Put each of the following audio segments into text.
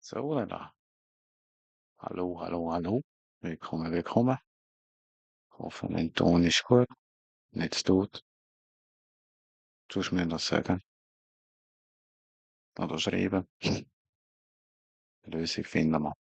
So, da. Hallo, hallo, hallo. Willkommen, willkommen. Hoffe, mein Ton ist gut. Nicht zu laut. Tust mir das sagen oder schreiben. Lösung finden wir.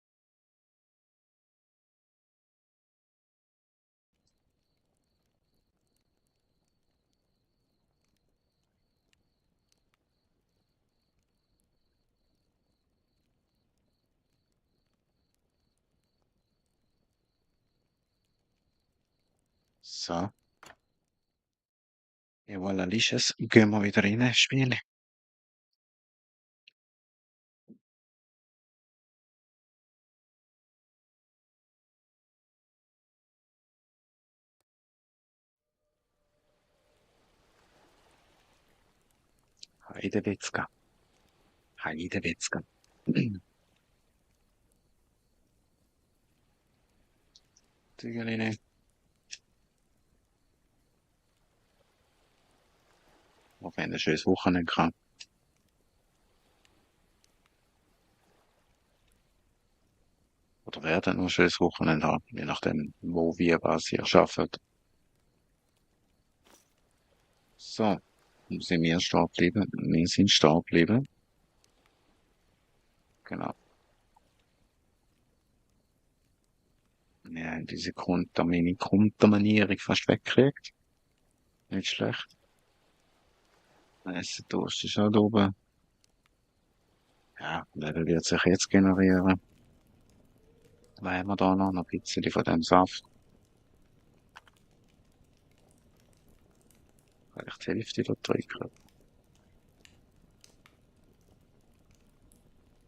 So, et voilà, Liches. Gehen wir wieder rein, Spiele. Heidewitzka. Heidewitzka. Tügeline. Auf ein schönes Wochenende kann. Oder werden noch ein schönes Wochenende haben, je nachdem, wo, wie, was ihr arbeitet. So, wo sind wir stehen geblieben? Wir sind stehen geblieben. Genau. Wir haben diese Kontaminierung fast weggekriegt. Nicht schlecht. Durst ist halt oben. Ja, der wird sich jetzt generieren. Weil haben wir da noch ein bisschen von dem Saft. Vielleicht die Hälfte da trinken.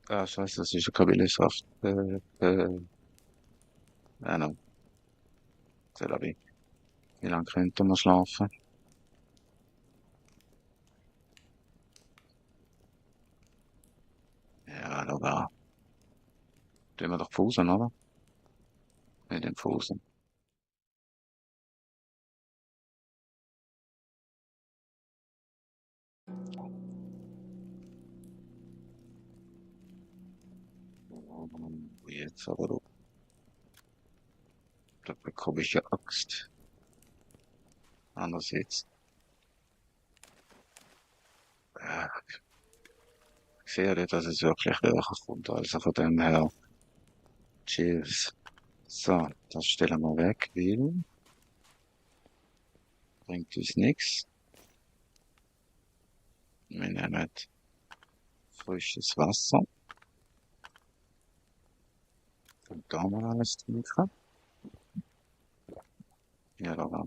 Ah, scheiße, das ist ein Kamillensaft. No. C'est la vie. Wie lange könnte man schlafen? Ja, da war. Tun wir doch Fusen, oder? Mit den Fusen. Jetzt aber, da bekomme ich ja Angst. Andererseits, ja, ich sehe nicht, dass es wirklich höher kommt. Also von dem her, cheers. So, das stellen wir weg, weil bringt uns nichts. Wir nehmen frisches Wasser. Und da mal alles trinken. Ja, da war.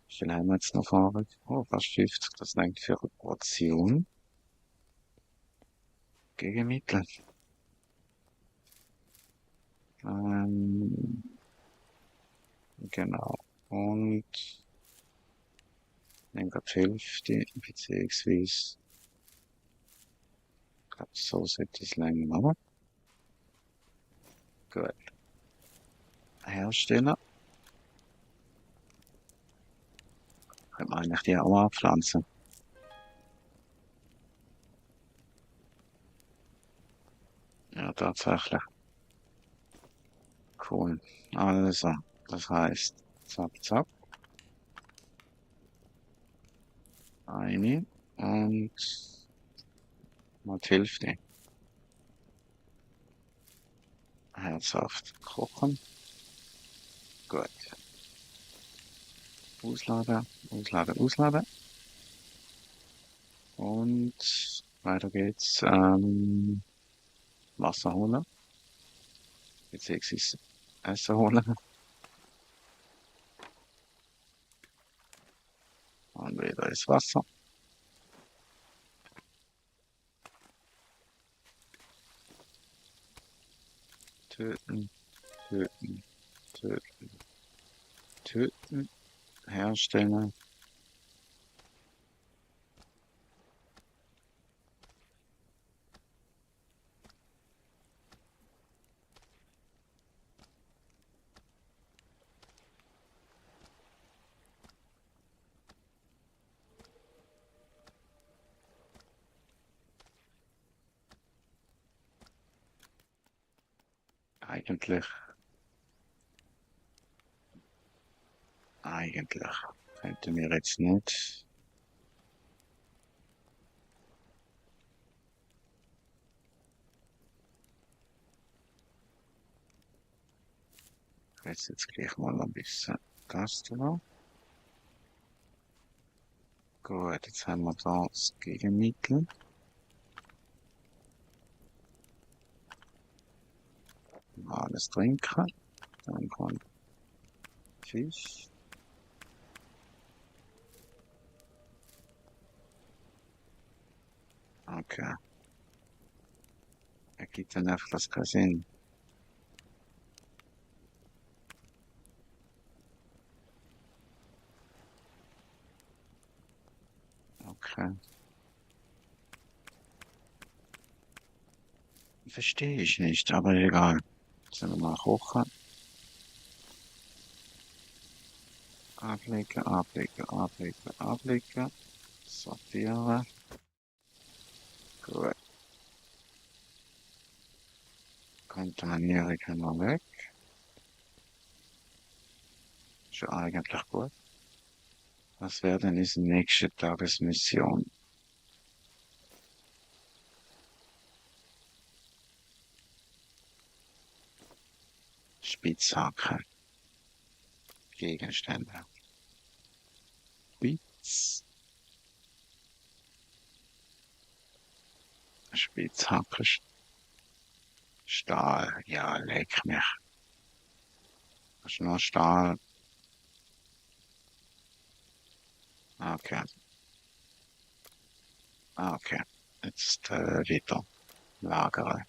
Wie viel haben wir jetzt noch fahren? Oh, fast 50. Das reicht für eine Portion. Gegenmittel. Ähm, genau. Und nehmen wir die Hälfte, beziehungsweise, ich glaube, so sollte es länger machen. Gut. Herstellen. Können wir eigentlich die auch anpflanzen. Ja, tatsächlich. Cool. Also, das heißt, zack, zack, eine und mal die Hälfte. Herzhaft kochen. Gut. Ausladen, ausladen, ausladen. Und weiter geht's. Wasser holen. Beziehungsweise Essen holen. Und wieder ins Wasser. Töten, töten, töten, töten. Herstellen. Eigentlich. Eigentlich. Könnten wir jetzt nicht. Ich weiß jetzt gleich mal ein bisschen das da. Gut, jetzt haben wir da das Gegenmittel. Alles trinken. Dann kommt Fisch. Okay. Ergibt dann einfach das keinen Sinn. Okay. Verstehe ich nicht, aber egal. Sollen wir mal kochen? Ablegen, ablegen, ablegen, ablegen. Sortieren. Gut. Kontaminiere ich mal weg. Ist ja eigentlich gut. Was wäre denn diese nächste Tagesmission? Spitzhacke. Gegenstände. Spitz. Spitzhacke. Stahl. Ja, leck mich. Das ist nur Stahl. Okay. Okay. Jetzt wieder lagern.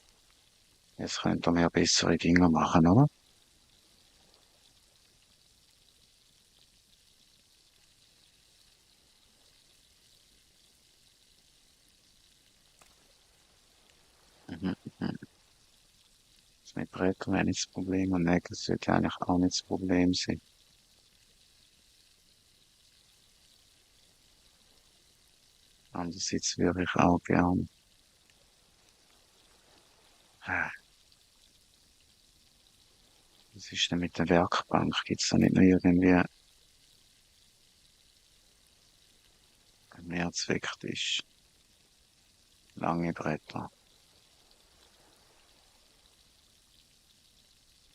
Jetzt könnten wir bessere Dinge machen, oder? Mhm. Mhm. Das mit Brettern wäre nicht das Problem und Nägel sollte eigentlich auch nicht das Problem sein. Andererseits würde ich auch gern. Was ist denn mit der Werkbank? Gibt's da nicht noch irgendwie einen Mehrzwecktisch? Lange Bretter.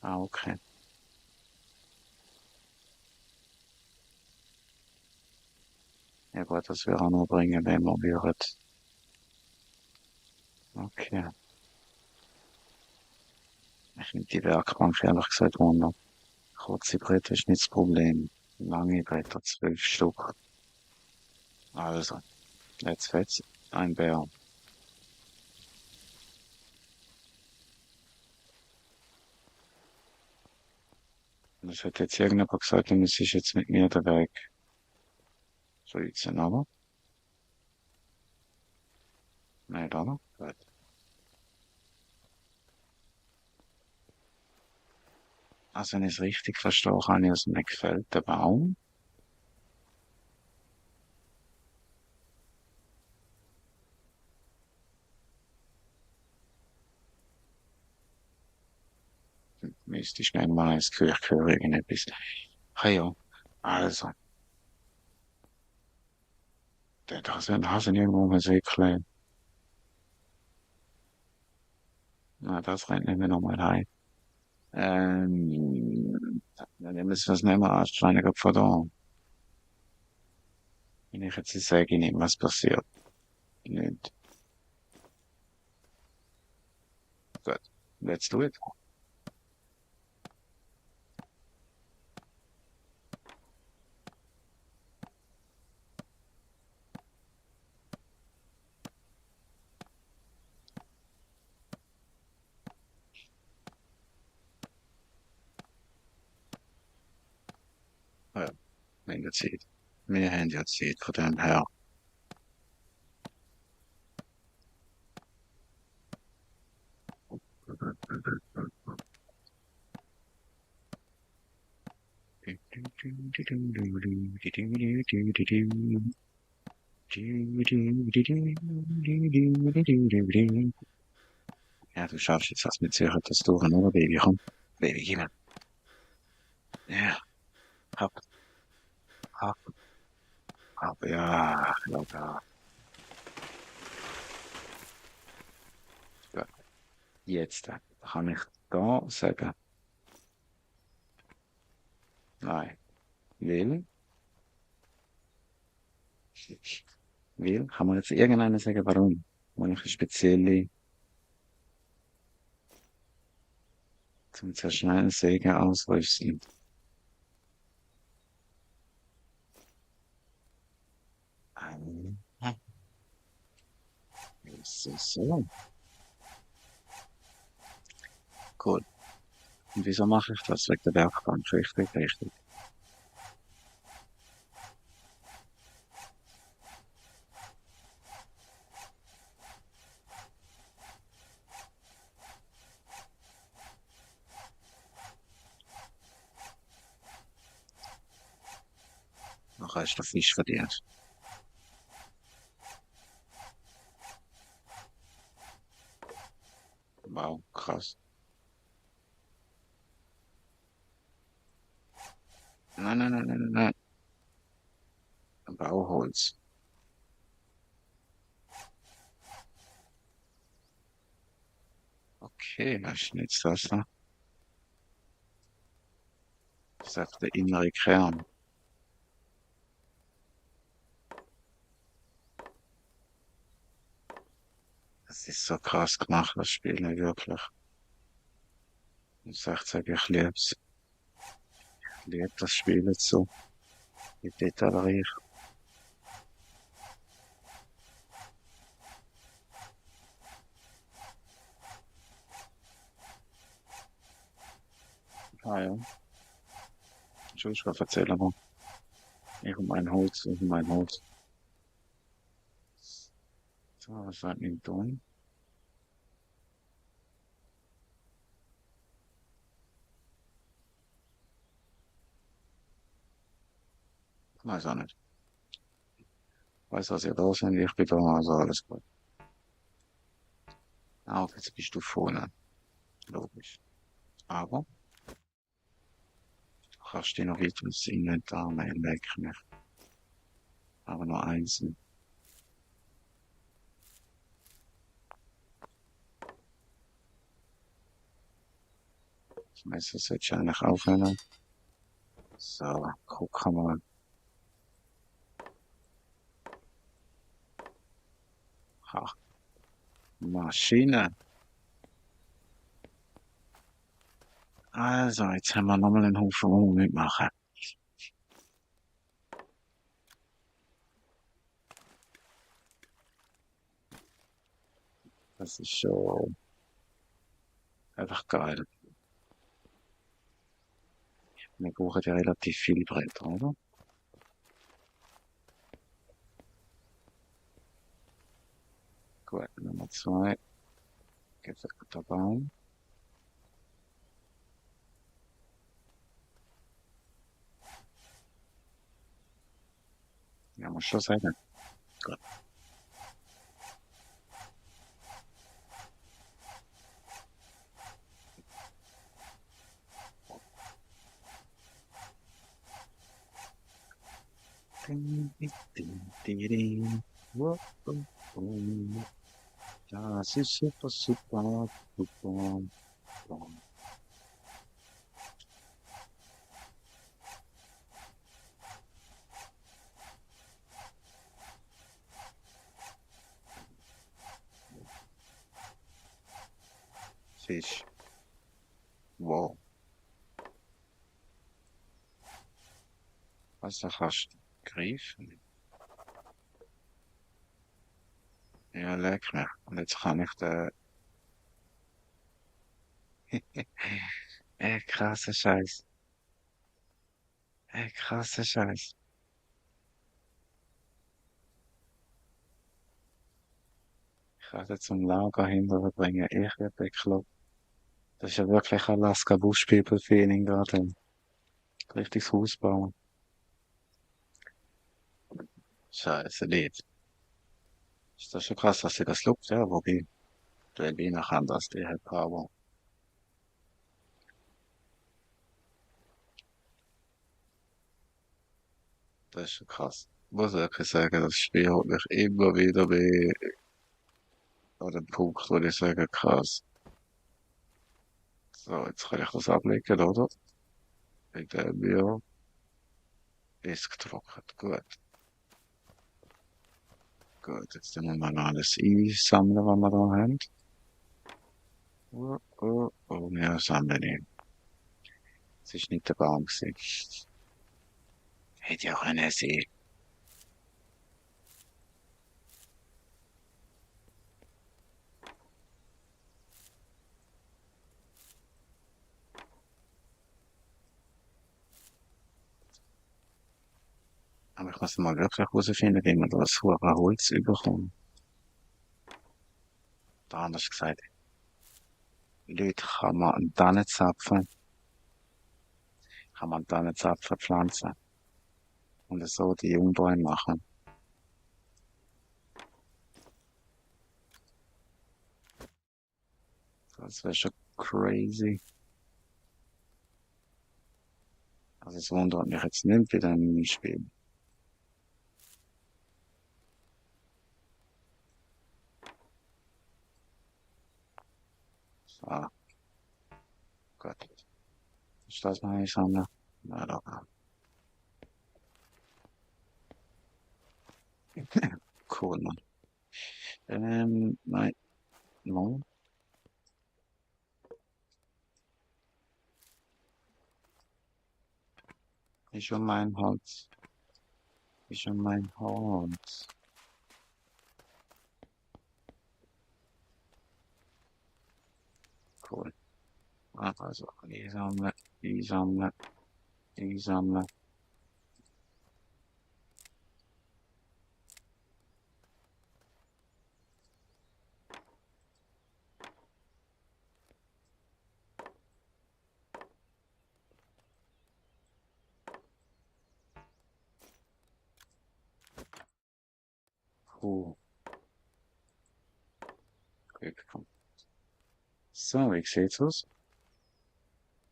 Ah, okay. Ja gut, das wäre auch noch bringen, wenn wir würden. Okay. Ich finde die Werkbank ehrlich gesagt runter. Kurze Bretter ist nicht das Problem. Lange Bretter, 12 Stück. Also, jetzt fetzt ein Bär. Und das hat jetzt irgendjemand gesagt, und es ist jetzt mit mir der Weg. 13, oder? Nein, oder? Gut. Also, wenn ich es richtig verstehe, kann ich aus einem gefällten Baum. Mist, ich nehme mal ins Kirchchör irgendetwas. Ah ja, also, den Hasen irgendwo mal säckeln. Na, das rennt nicht mehr nochmal heim. Dann müssen wir es nicht mehr anstrengen von da. Wenn ich jetzt sage, nicht, was passiert. Nicht. Gut. Let's do it. Ja, wenn ihr Zeit. Wir haben ja Zeit von dem her. Ja, du schaffst jetzt das mit Zürcher Tasturen, oder, Baby? Komm. Baby, gib mir. Ja, hab, hab, ja, ja. Gut. Jetzt kann ich da sagen, nein, will, will, kann man jetzt irgendeiner sagen, warum? Muss ich eine spezielle, zum schnell sagen, ausrüsten? Ähm, ist das so? Gut. Und wieso mache ich das? Wegen der Werkbank, richtig, richtig. Nachher ist der Fisch verdient. Wow, krass. Nein, nein, nein, nein, nein, nein. Bauholz. Okay, was ist denn jetzt das da? Das ist einfach der innere Kern. Das ist so krass gemacht, das Spiel, nicht wirklich. Ich muss echt sagen, ich lieb's. Ich liebe das Spiel jetzt so. Wie detailliert. Ah ja. Entschuldigung, erzähl mal. Ich und mein Holz, ich und mein Holz. So, was soll ich tun? Weiß auch nicht. Weiß, dass ihr da seid, ich bin da, also alles gut. Auch jetzt bist du vorne. Logisch. Aber du kannst dir noch weiter ins Inventar nehmen, leck mich. Aber nur einzeln. Das Messer solltest du eigentlich aufhören. So, guck mal. Ha, Maschine. Also, jetzt haben wir nochmal einen Haufen mitmachen. Das ist schon einfach geil. Wir brauchen ja relativ viele Bretter, oder? Gut, Nummer zwei. Gefälligter Baum. Ja, muss schon sagen. Gut. Ding, ding, ding, ding, ding. Wupp, wupp, wupp. Das ist super, super, super. Fisch. Wow. Was da kannst du greifen? Ja, leck mich. Und jetzt kann ich den. Krasser Scheiß. Krasser Scheiß. Ich werde zum Lager hinterbringen. Ich werde bekloppt. Das ist ja wirklich Alaska Bush People Feeling gerade. Richtiges Haus bauen. Scheiße, nicht. Ist das schon krass, dass sie das lobt? Ja, wobei. Der Wiener kann das, die hat Power. Das ist schon krass. Muss wirklich sagen, das Spiel hat mich immer wieder bei an dem Punkt, wo ich sage, krass. So, jetzt kann ich das ablegen, oder? Indem wir ist gedruckt. Gut. Gut, jetzt müssen wir noch alles einsammeln, was wir da haben. Ja, sammeln ihn. Es ist nicht der Baum gewesen. Hätte ja auch können sein. Aber ich muss mal wirklich herausfinden, wie man das hure Holz überkommt. Oder anders gesagt, Leute, kann man einen Tannenzapfen, kann man einen Tannenzapfen pflanzen und so die Jungbäume machen. Das wäre schon crazy. Also es wundert mich jetzt nicht bei dem Spiel. Ah, gut. Ist das mal einsammeln? Na doch. Cool, Mann. Nein, no. Ist schon mein Holz. Ist schon mein Holz. Cool. Also, einsammeln, einsammeln, einsammeln. Cool. Gut, komm. So, wie sieht's aus?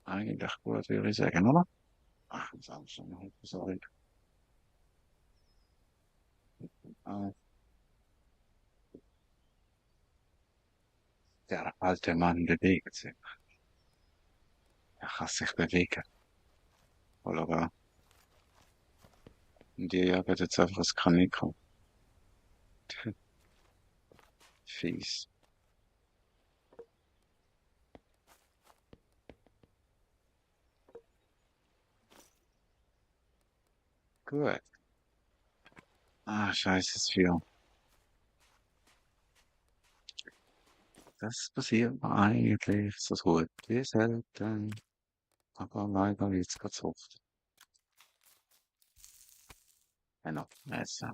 Eigentlich gut, würde ich sagen, oder? Ach, das ist schon noch sorry. Äh, Der alte Mann bewegt sich. Er kann sich bewegen. Oder? Und die jagen jetzt einfach das Kaninchen. Fies. Gut. Ah, scheiße, ist viel. Das passiert mir eigentlich so gut wie selten. Aber leider wird's grad so oft. Genau. Also,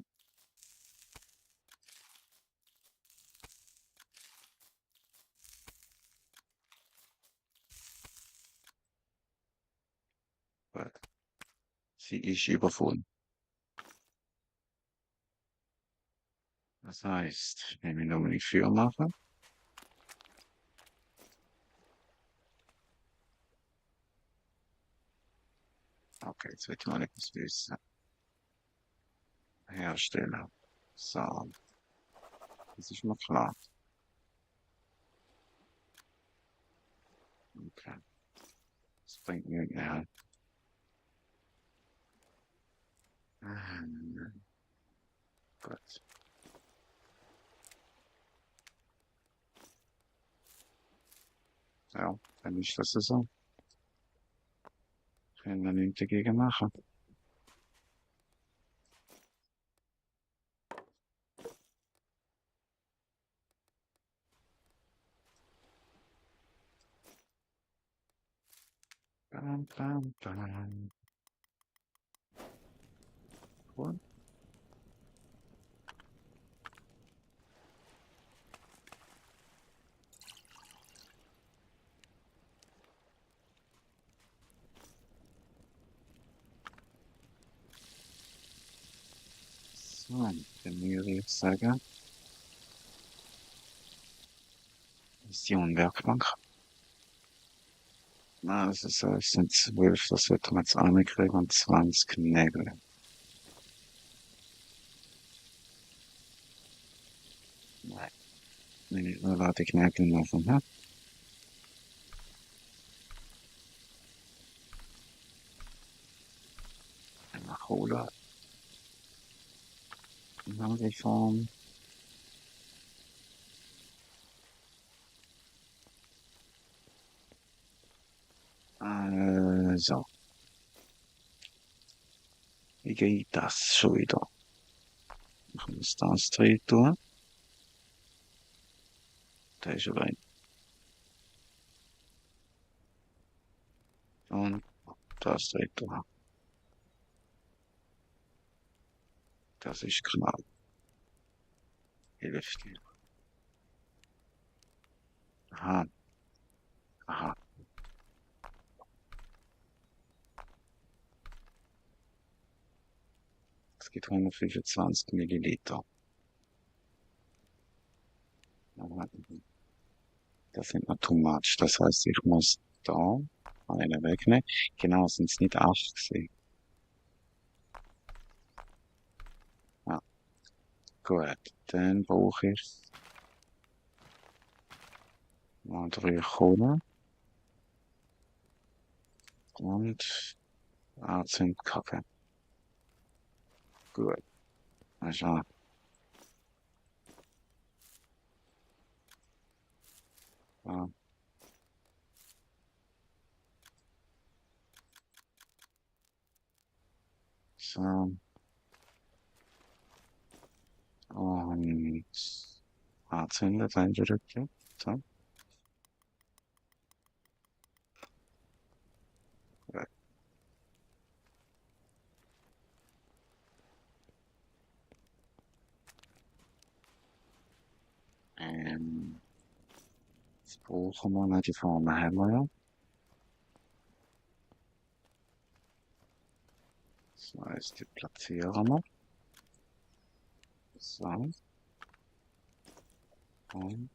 gut. Sie ist überfull. Das heißt, wenn wir nur die Tür machen. Okay, jetzt will ich mal etwas wissen. Herstellen. So, das ist mir klar. Okay. Das bringt mir, ja. Gut. Ja, dann ist das so. Können wir nichts dagegen machen. Bam, bam, bam. Gut. So, dann würde ich sagen, Mission Werkbank. Es sind 12, das sollten wir jetzt kriegen und 20 Nägel. Nein. Nee, nur laat ik Nägel machen, ja? Einmal Cola. Reform. So. Wie geht das schon wieder? Machen wir das drin tun. Da ist aber ein. Und das drin tun. Das ist knapp. Hilft. Aha. Aha. Es gibt 125 Milliliter. Das sind noch too much. Das heißt, ich muss da eine wegnehmen. Genau, sind es nicht 8 gewesen. Ja, gut. Dann brauche ich mal 3 Kohle und 18 Kaffee. Gut. Also, ja, so. Und 18 reindrücken. So. Gut. Jetzt brauchen wir noch die Formen haben wir ja. Das heißt, die platzieren wir. So. Und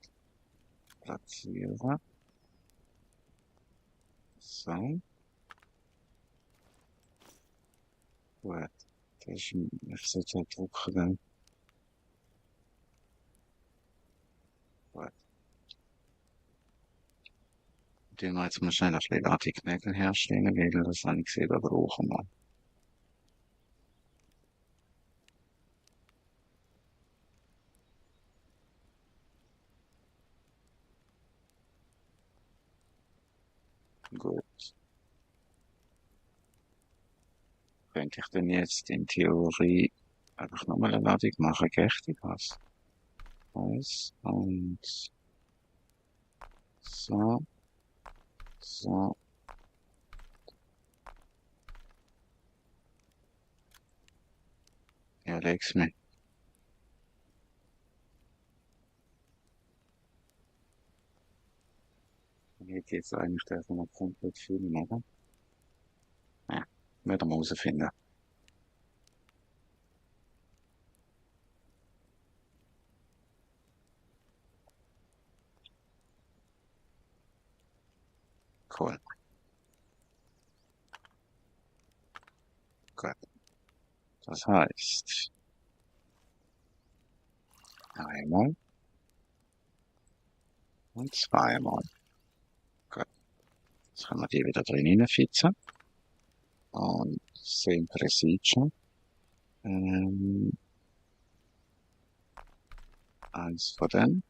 platzieren. So. Gut. Das ist, ich sollte ja drucken dann. Gut. Die wir jetzt mal schnell ein bisschen Artikelnägel herstellen, weil das habe ich gesehen, da brauchen wir. Gut. Könnte ich denn jetzt in Theorie einfach nochmal eine Ladung machen, gächtig was? Eins und so, so. Ja, leg's mir. Dann hätte jetzt eigentlich der noch komplett filmen, oder? Ja, werden wir rausfinden. Cool. Gut. Das heißt, einmal und zweimal. Gut. Jetzt können wir die wieder drin reinfitzen. Und sehen Precision. Ähm, eins von denen.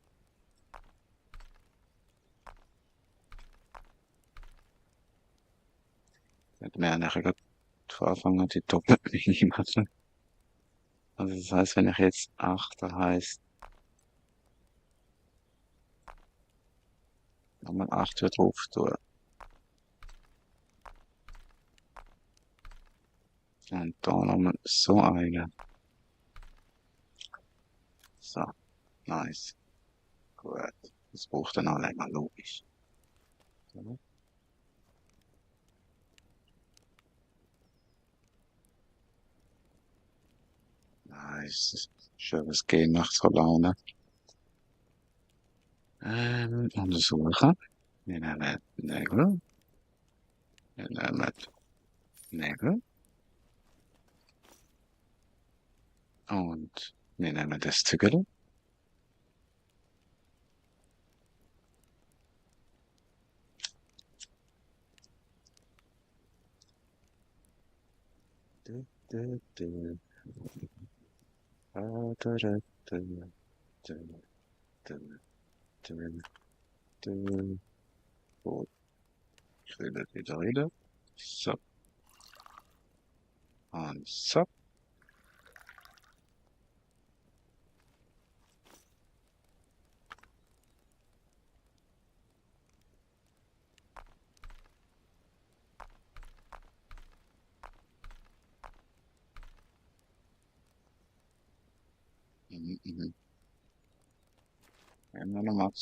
Könnten wir ja nachher grad von Anfang an die Doppellinie machen. Also das heißt, wenn ich jetzt achte, heißt nochmal 8 wieder drauf tun. Und da nochmal so eine. So, nice. Gut. Das braucht dann auch länger, logisch. So. Nice. Schönes Game macht so Laune. Untersuchen. Wir nehmen Nägel. Wir nehmen Nägel. Und wir nehmen das Zügel. Du, du, du. Ah, du, du, du, du, du, du, du. Gut, ich will das wieder reden. So, und so. Mhm, mhm. Einmal nochmal.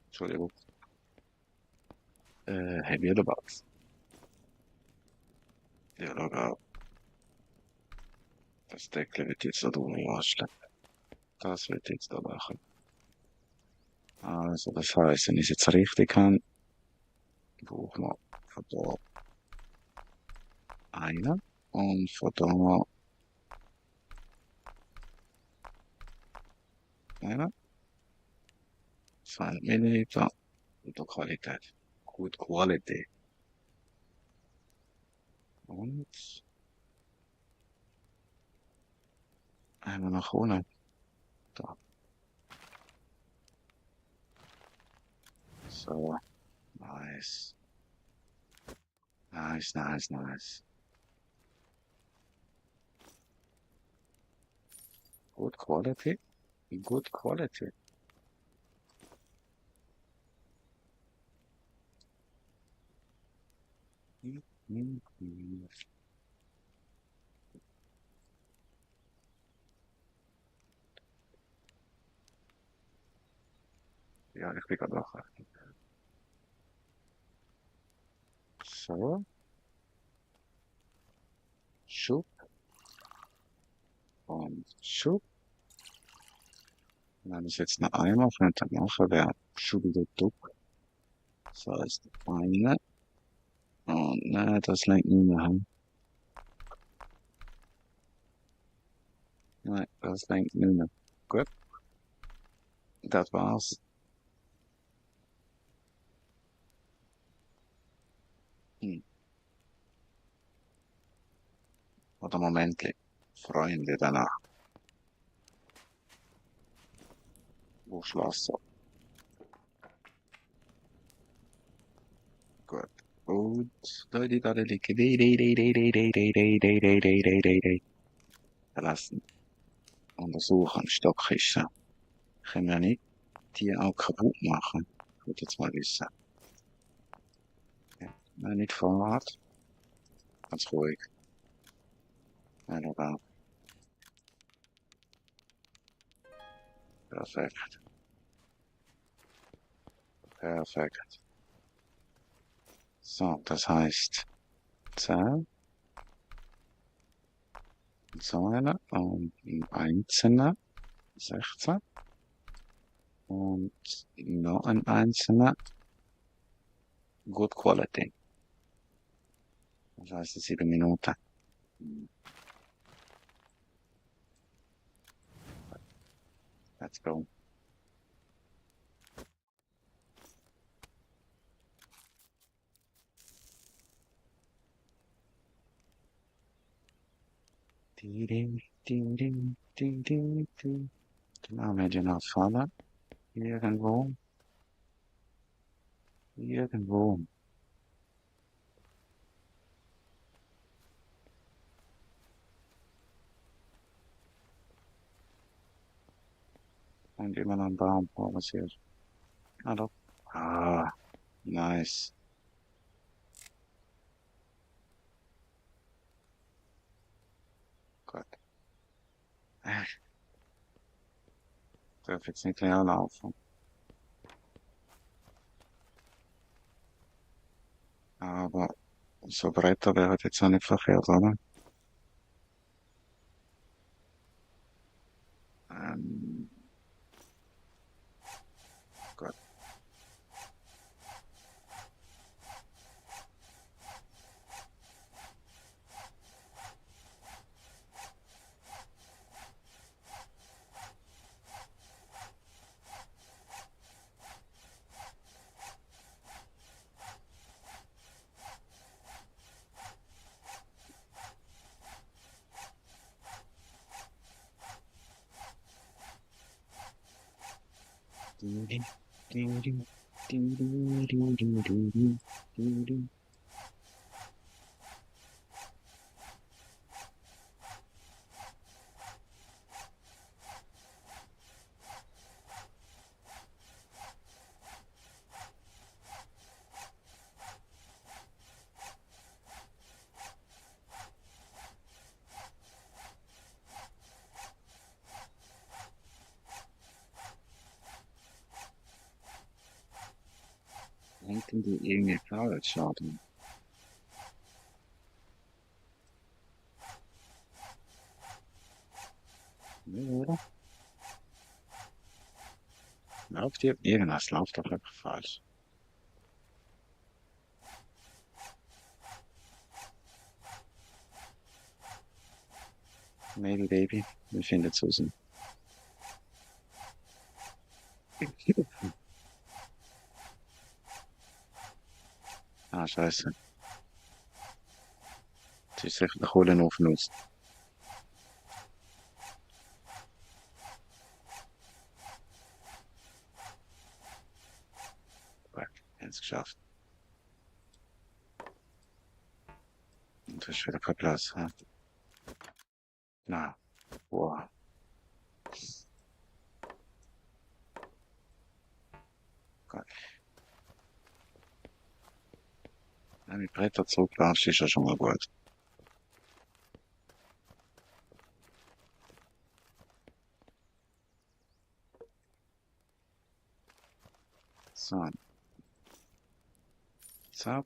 Entschuldigung. Heavy oder was? Ja, Lager, das Deckel wird jetzt da drunter rascheln. Das wird jetzt da machen. Also, das heißt, wenn ich es jetzt richtig habe, brauchen wir von da einen und von da einen. 200 Milliliter. Gute Qualität. Good quality. Und einmal nach unten. Da. So. Nice. Nice, nice, nice. Good quality. Good quality. Mhm, mhm. Ja, ich bin gerade wach. So. Schub und Schub. Wenn ich jetzt noch einmal könnte machen, wäre Schub wieder Druck. Das heißt, eine. Und nein, das lenkt nicht mehr hin. Nein, das lenkt nicht mehr. Gut, das war's. Hm. Oder Momentli. Freunde danach. Wo Schlosser. Gut. Und verlassen. Untersuchen. Stockkiste. Können wir nicht die auch kaputt machen? Ich würde jetzt mal wissen. Ja. Nein, nicht Fahrrad. Ganz ruhig. Nein, aber perfekt. Perfekt. So, das heißt 10, Säule und ein Einzelner, 16 und noch ein Einzelner, Good Quality. Das heißt 7 Minuten. Let's go. Ding, ding, ding, ding, ding, ding, ding. Genau, wir den Ausfahrer. Irgendwo. Irgendwo. Und immer noch ein Baum passiert. Ah, doch. Ah, nice. Gut. Darf jetzt nicht leer laufen. Aber so Bretter wäre jetzt auch nicht verkehrt, oder? Ähm, Hängt denn die irgendwie falsch, oder? Nee, oder? Läuft hier? Irgendwas läuft doch einfach falsch. Maybe Baby, wir finden es raus. Ah, scheiße. Das ist sicher der Kohlenofen aus. Gut, wir haben es geschafft. Und du hast wieder keinen Platz. Hä? Na, boah. Gott. Wenn du mit Bretter zurücklaufst, ist ja schon mal gut. So, zapp,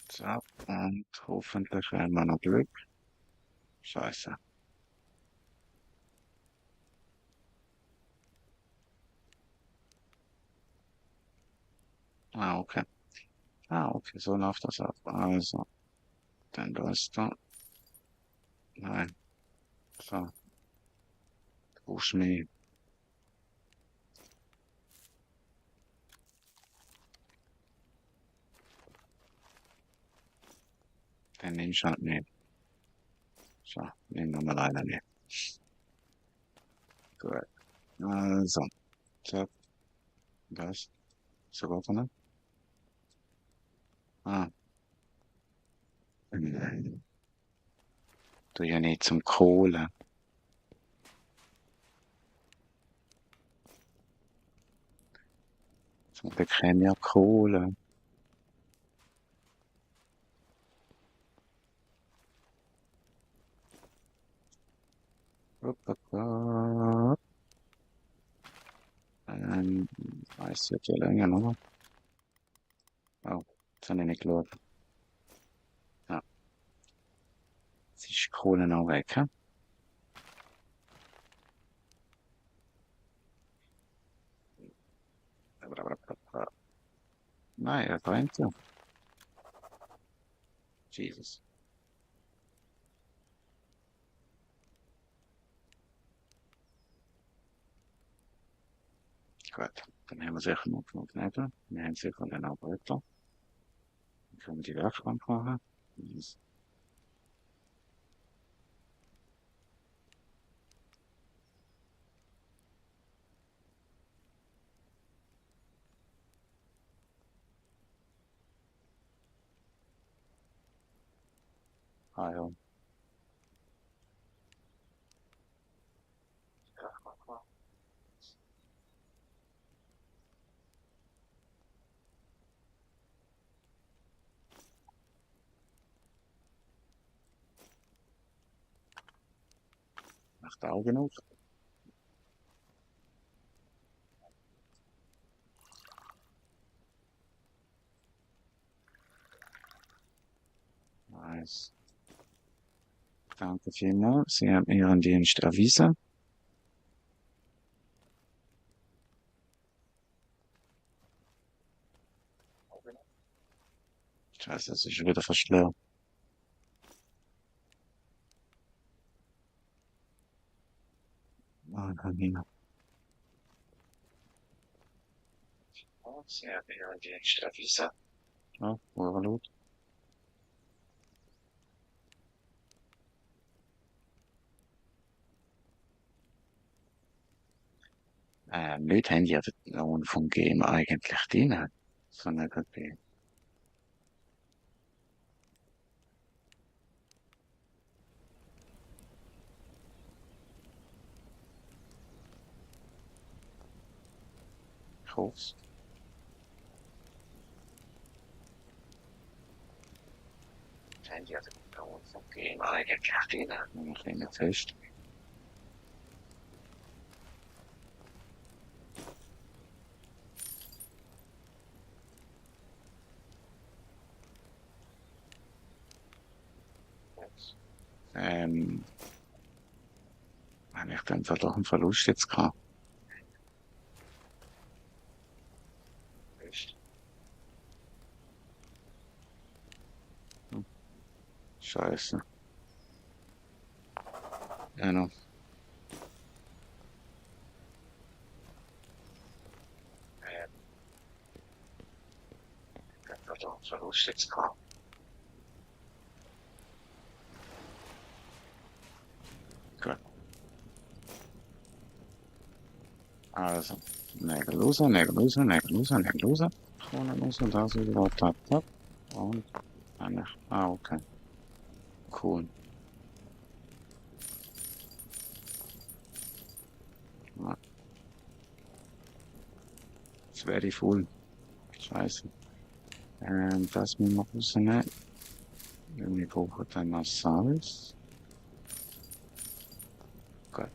zapp. Und hoffentlich haben wir noch Glück. Scheiße. Ah, okay. Ah, okay, so läuft das ab. Also, dann das da. Nein, so, du brauchst mehr. Dann nimmst du halt mehr. So, nehmen wir mal einer mehr. Gut. Also, zapp, das. Sogar von Ah, du ja nicht zum Kohlen. Zum bekämen ja Kohle. Ähm, weiß jetzt ja länger noch. Oh, das habe ich nicht geschaut. Ja, jetzt ist die Kohle noch weg, hä? Nein, er brennt ja. Jesus. Gut, dann haben wir sicher noch genug Nebel. Wir haben sicher dann auch Bretter. Dann können wir die Werkbank machen. Yes. Ah ja. Macht Augen auf. Nice. Danke vielmals. Sie haben Ihren Dienst erwiesen. Scheiße, es ist schon wieder fast leer. Ah, nein. Sie haben Ihren Dienst erwiesen. Ja, Urlaub. Nicht haben ja den Lohn vom Game eigentlich drin. So nebenbei. Ich hoffe haben ja den Lohn vom Game eigentlich drin. Ein kleiner Test. Ähm, habe ich dann doch einen Verlust jetzt gehabt? Ist- hm, Scheiße. Ja, noch. Ähm, ich habe doch einen Verlust jetzt gehabt. Gut. Also, Nägel loser, Nägel loser, Nägel loser, Nägel loser. Krone loser, da so wieder tap, tap. Und eine. Okay. Cool. Ja, jetzt werde ich voll. Scheiße. Das müssen wir rausnehmen. Wir brauchen dann noch Salz. Gut.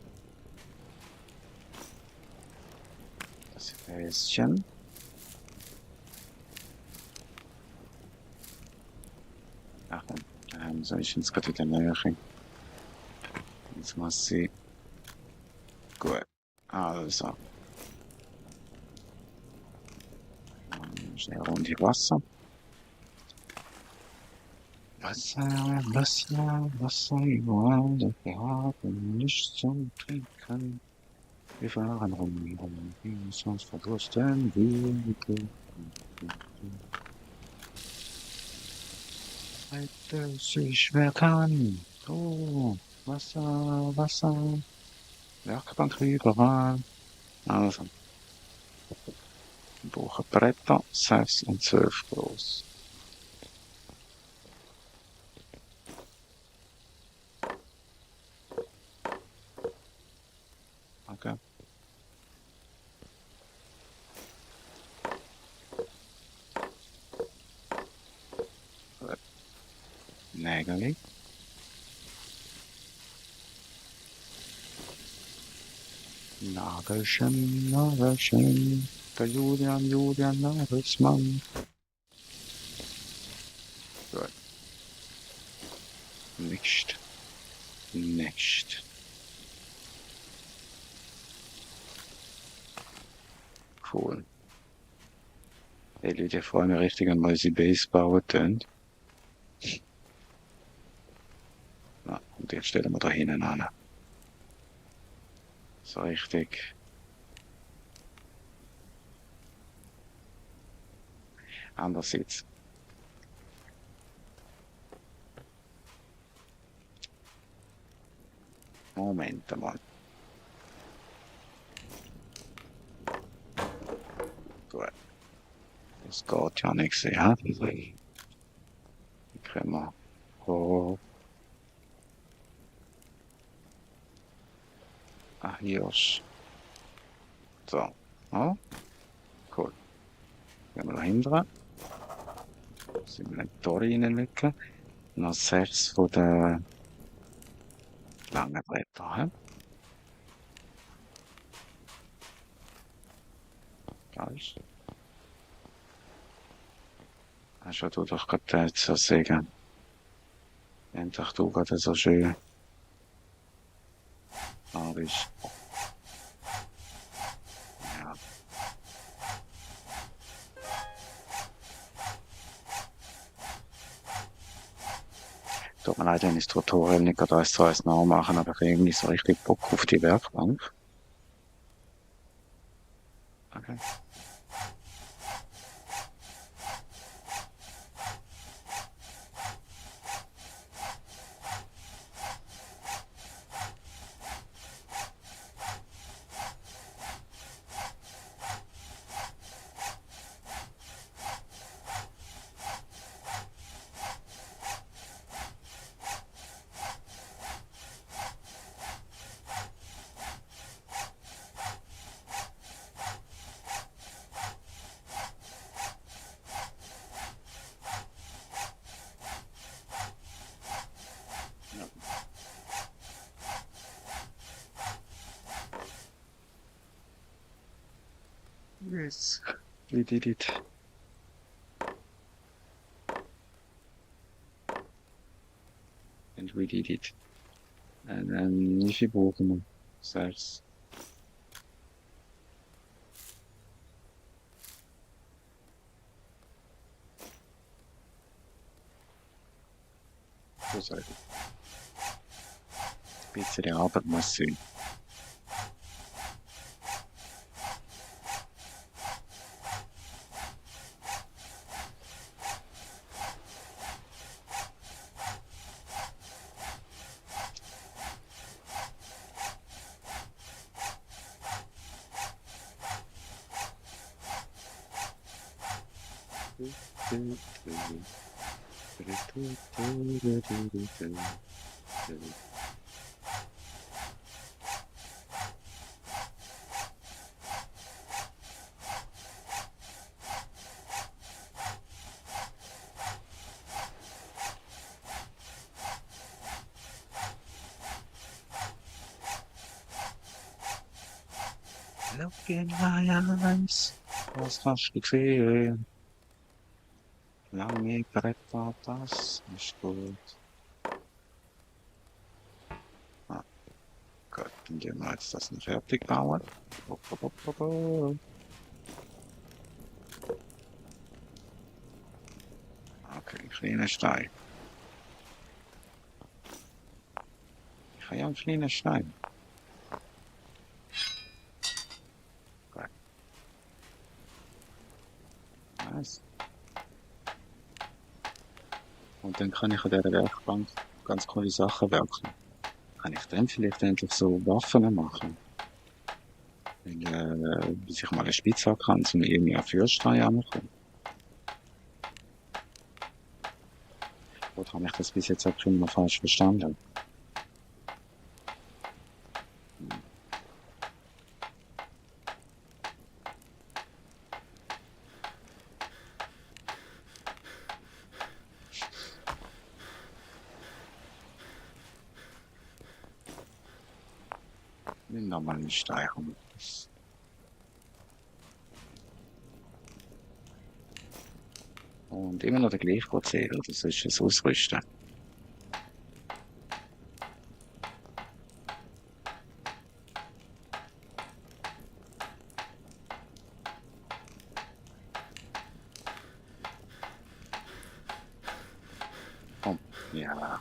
Das Häschen. Ach, soll ich jetzt gerade in der Nähe? Jetzt muss sie. Gut. Also. Schnell runde Wasser. Wasser, Wasser, Wasser überall. Wir haben nichts zum Trinken. Wir fahren rum, wie es uns verdursten will. Seit es sich mehr kann. Oh, Wasser, Wasser. Werkbank überall. Also, wir brauchen Bretter, 6 und 12 groß. Okay. Gut. Nägel. Nagelchen, Nagelchen. Der Julian, Julian Nagelsmann. Gut. Nicht. Nicht. Cool. Die Leute freuen mich richtig an, weil sie Base bauen tun. Na, und jetzt stellen wir da hinten an. So richtig. Andererseits. Moment mal. Gut. Das geht ja nicht sehr. Die können wir. Oh. Ah, hier ist. So. Oh, cool. Gehen wir da hinten. Sind wir nicht da reinlegen. Noch 6 von den langen Brettern. He? Falsch. Hast du doch gerade so sagen. Endlich du gerade so schön. Farbig. Ja. Tut mir leid, wenn ich das Tutorial nicht gerade 1:1 nachmachen, aber ich habe irgendwie so richtig Bock auf die Werkbank. Okay. Yes. We did it. And we did it. Wie viel brauchen wir? 6. So sage ich. Ein bisschen Arbeit muss sein. Look in my eyes. Was hast du gesehen? Lange Bretter, das ist gut. Ah, gut, dann gehen wir jetzt das noch fertig bauen. Okay, ein kleiner Stein. Ich habe ja einen kleinen Stein. Gut. Nice. Und dann kann ich an dieser Werkbank ganz coole Sachen werkeln. Kann ich dann vielleicht endlich so Waffen machen? Bis ich mal eine Spitzhacke kann, um irgendwie einen Feuerstein anzukommen. Oder habe ich das bis jetzt auch schon mal falsch verstanden? Nimm noch mal einen Stein. Und immer noch der gleiche Prozedere, das ist das Ausrüsten. Komm, ja.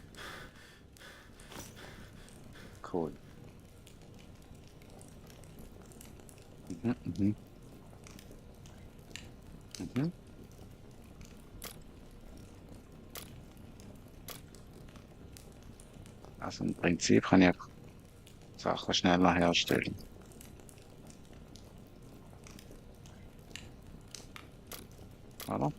Cool. Mhm, mhm. Mhm. Also im Prinzip kann ich Sachen schneller herstellen. Oder?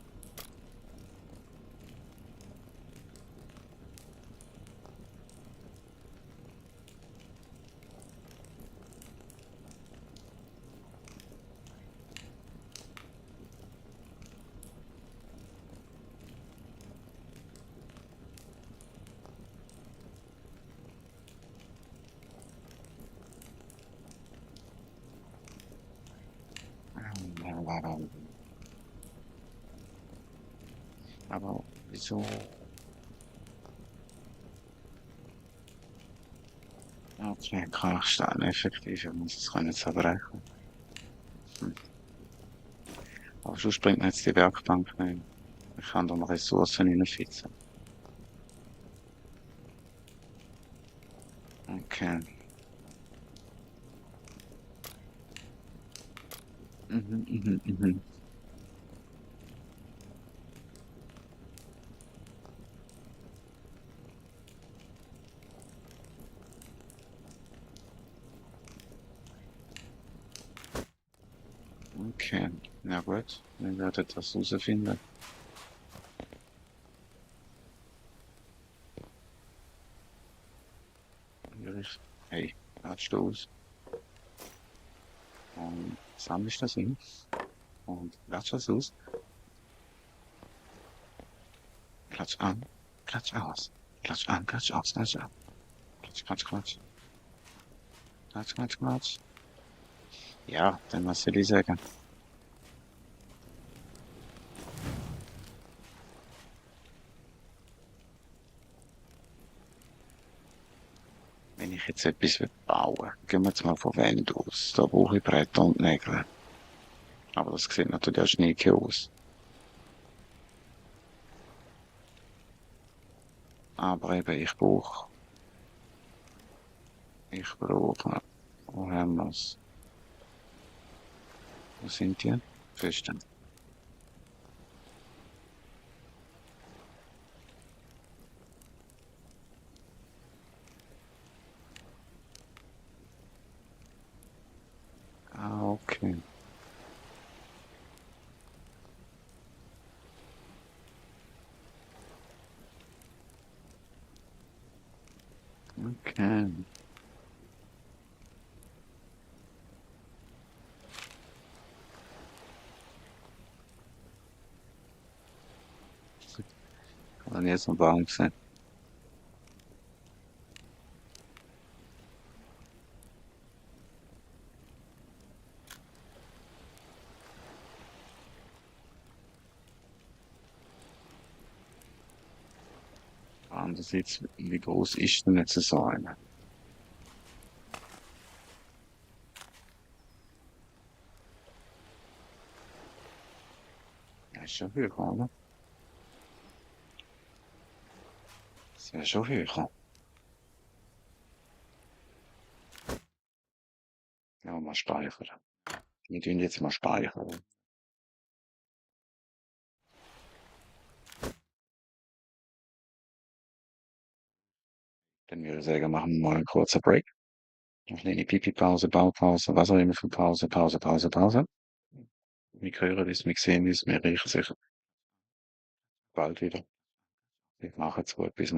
Aber wieso? Okay, Krachstein, effektiv, ich muss es können zerbrechen. Hm. Aber sonst bringt mir jetzt die Werkbank nicht. Ich kann da noch Ressourcen reinfitzen. Okay. Mhm, mhm, mhm. Okay, na gut, wir werden das herausfinden. Hey, klatsch du aus und sammelst das hin und klatsch das aus, klatsch an, klatsch aus, klatsch an, klatsch aus, klatsch an, klatsch, klatsch, klatsch, klatsch, klatsch, klatsch. Ja, dann was soll ich sagen? Wenn ich jetzt etwas bauen will, gehen wir jetzt mal von Wände aus. Da brauche ich Bretter und Nägel. Aber das sieht natürlich auch schnieke aus. Aber eben, ich brauche, wo haben wir's? Wo sind die? Feste. Ah, okay. Okay. Kann ich jetzt noch Baum sehen. Andererseits, wie groß ist denn jetzt so eine? Ja, ist schon höher, oder? Das wäre schon höher. Ja, mal speichern. Wir tun jetzt mal speichern. Dann würde ich sagen, machen wir mal einen kurzen Break. Eine kleine Pipi-Pause, Baupause, was auch immer für Pause, Pause, Pause, Pause. Wir hören uns, wir sehen uns, wir riechen sich bald wieder. Wir machen es gut, bis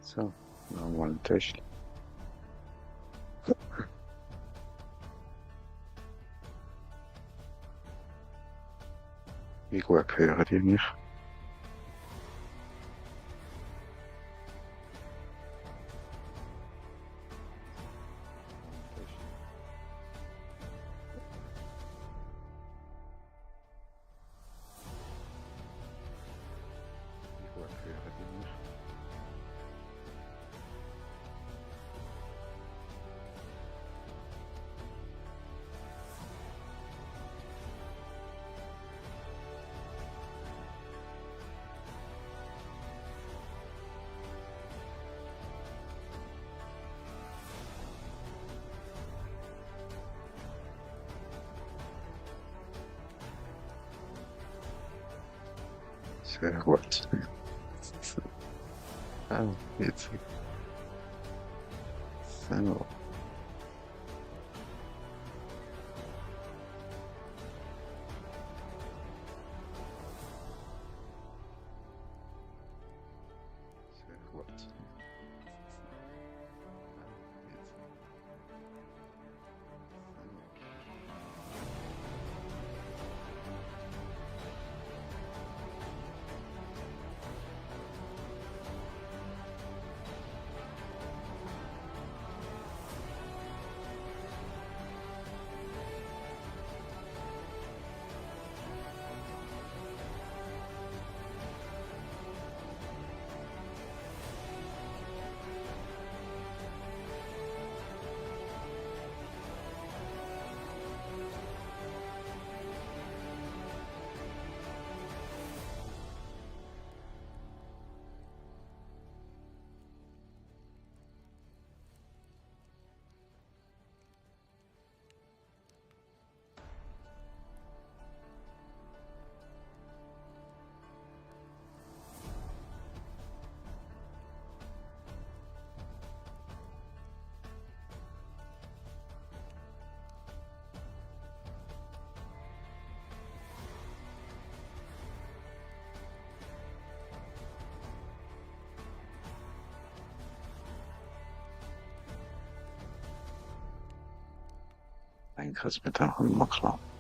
So, nochmal ein Test. Wie gut hören die mich? Wie gut hören die mich? Sehr gut. Ah, jetzt. So. Sehr gut. Ah, jetzt. So. Ich denke, es wird auch immer klar. Es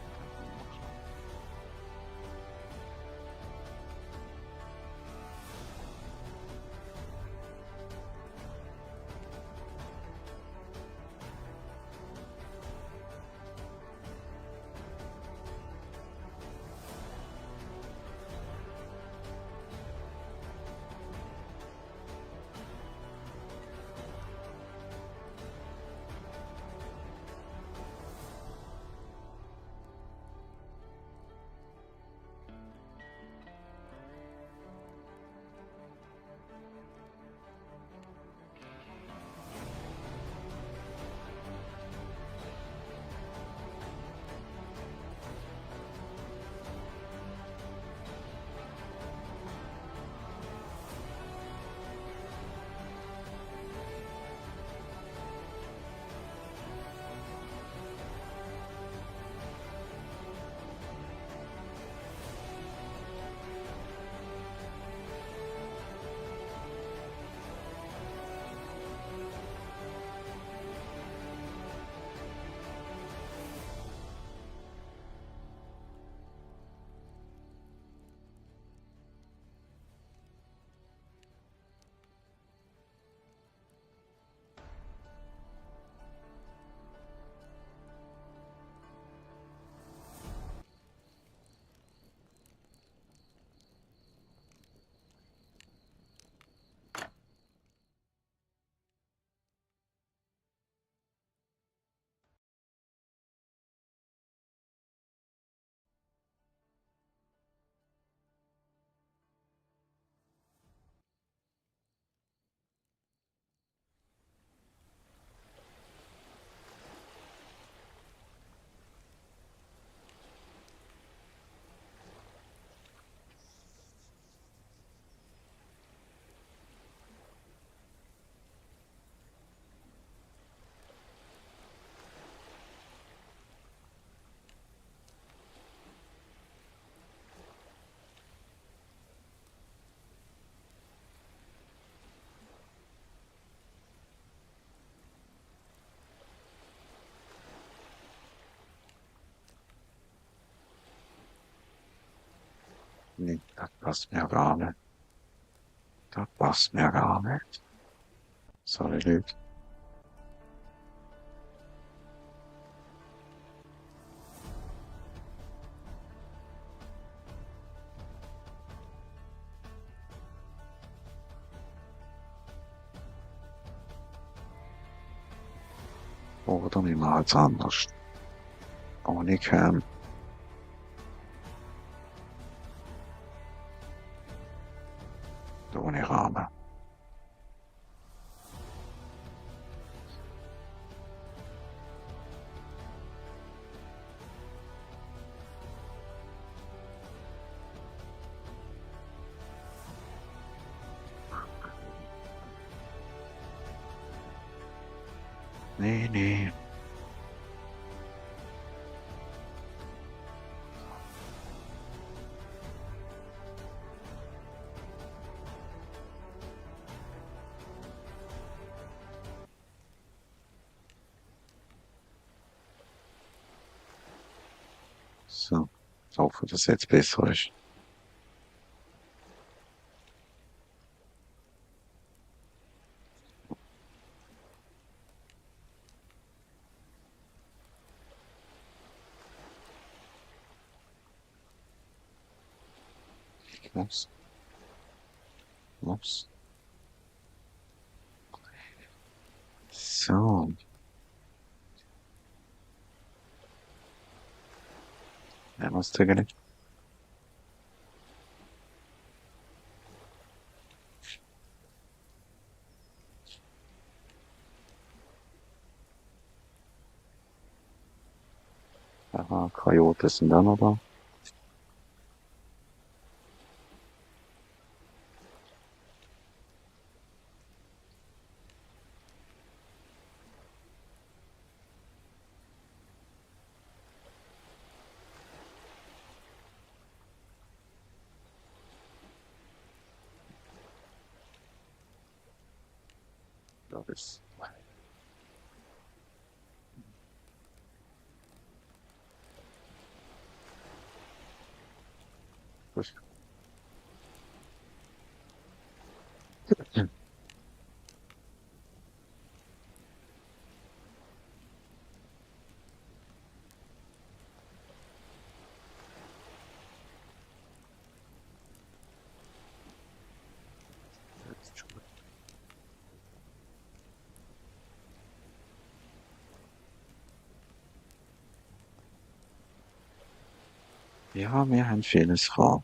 wird auch immer klar. Nee, das passt mir gar nicht. Das passt mir gar nicht. Sorry, Leute. Oder wir machen es anders. Ohne Kern. Ohne Rahmen. Nee, nee. So. Ich hoffe, dass jetzt besser ist. Los. Los. So. Ja, was dagegen? Aha, Coyote sind dann noch da. Das ist. Gut. Ja, wir haben vieles vor.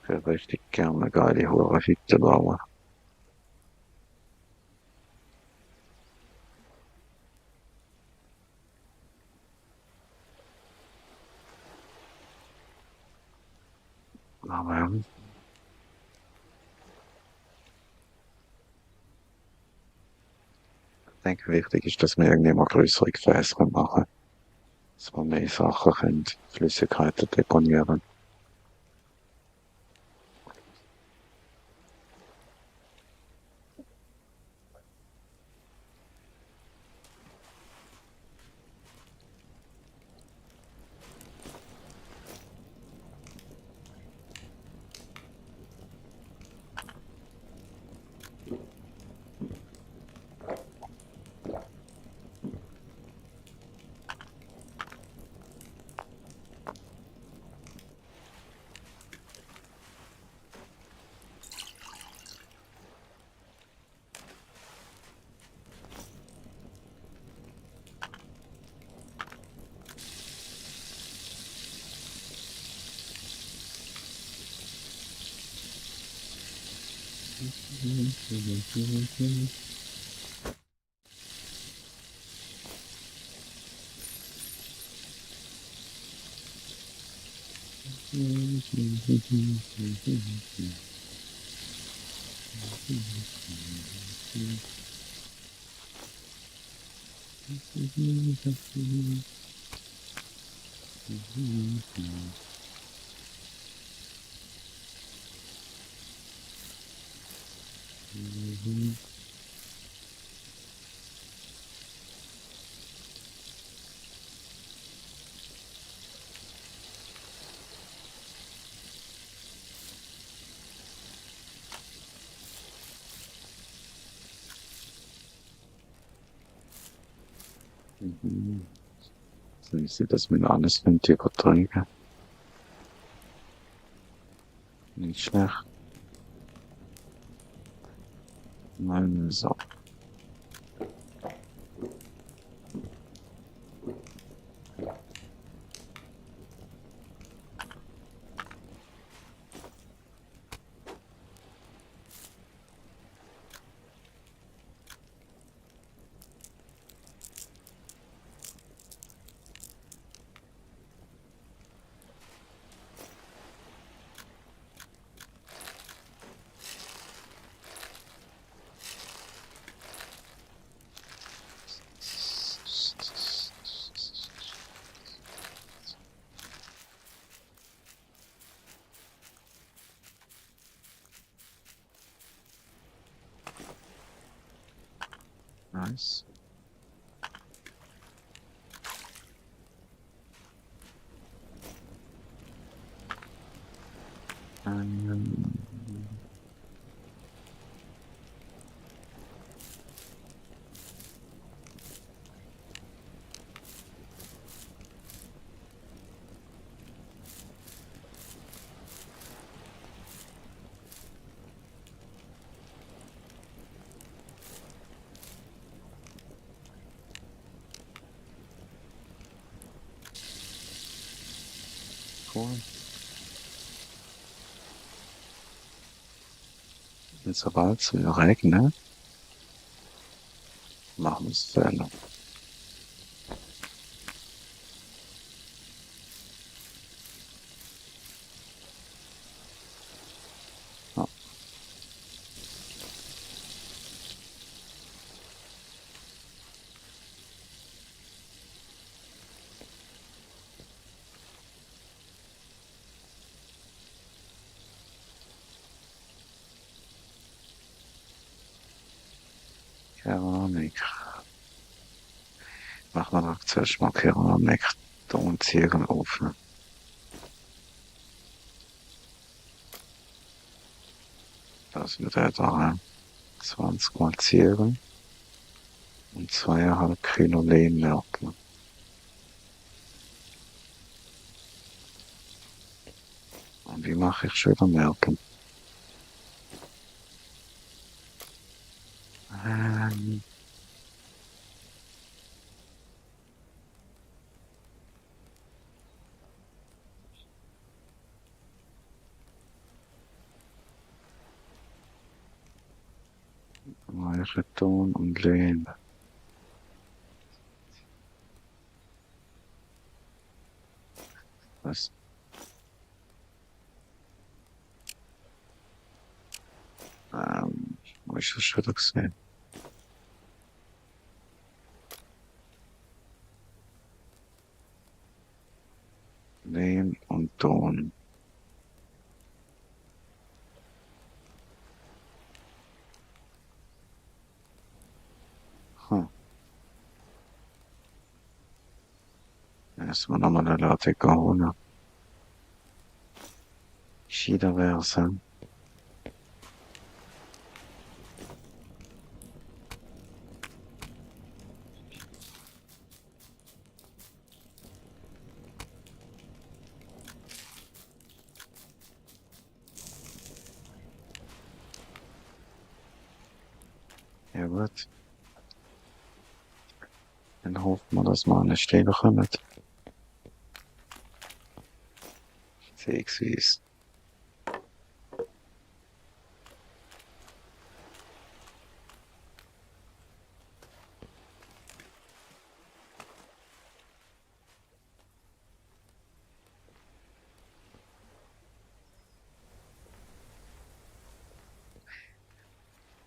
Ich würde richtig gerne eine geile Hurra-Hütte bauen. Aber ich denke, wichtig ist, dass wir irgendwie mal größere Gefäße machen, dass wir mehr Sachen können, Flüssigkeiten deponieren. Mhm. Wie sieht das mit alles mit übertragen? Nicht schlecht. Nein, so. Nice. Ähm, cool. Und sobald es wieder regnet, machen wir es Fälle. Ja, Keramik. Machen wir doch zuerst mal Keramik. Da und Ziegel auf. Das wird etwa 20 mal Ziegel und 2,5 Kilo Lehmmerkel. Und wie mache ich schöner Merkel? Ähm, Weiche Ton und Lehm. Was? Wo ist das schon wieder gesehen? Lehm und Ton. Hm. Erstmal nochmal eine Latte holen. Schiederverse. Ja gut. Dann hoffen wir, dass wir eine Stelle kommen. Sechswies.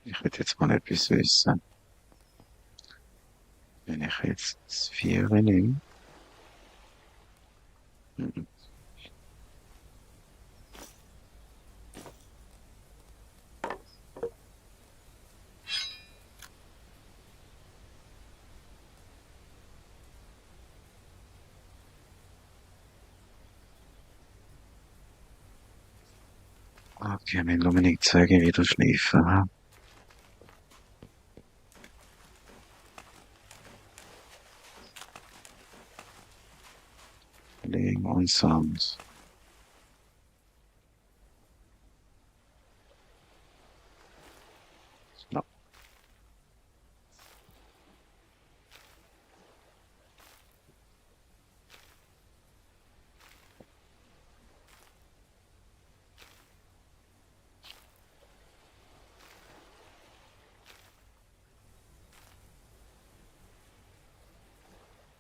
Ich will jetzt mal etwas wissen. Wenn ich jetzt das Viere nehme, mhm. Okay, wenn Dominik zeige, wieder schleifen. Ha? Playing on sounds. No.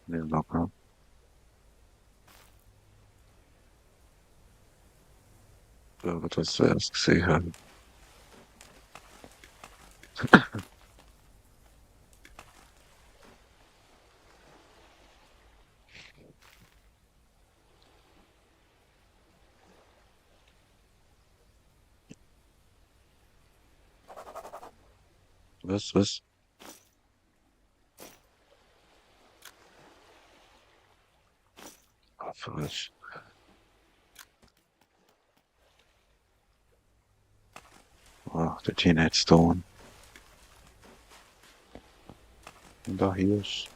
Little locker. Irgendwas zuerst gesehen haben. Was? Ah, falsch. Oh, der Teenage Stone. Und da Hirsch.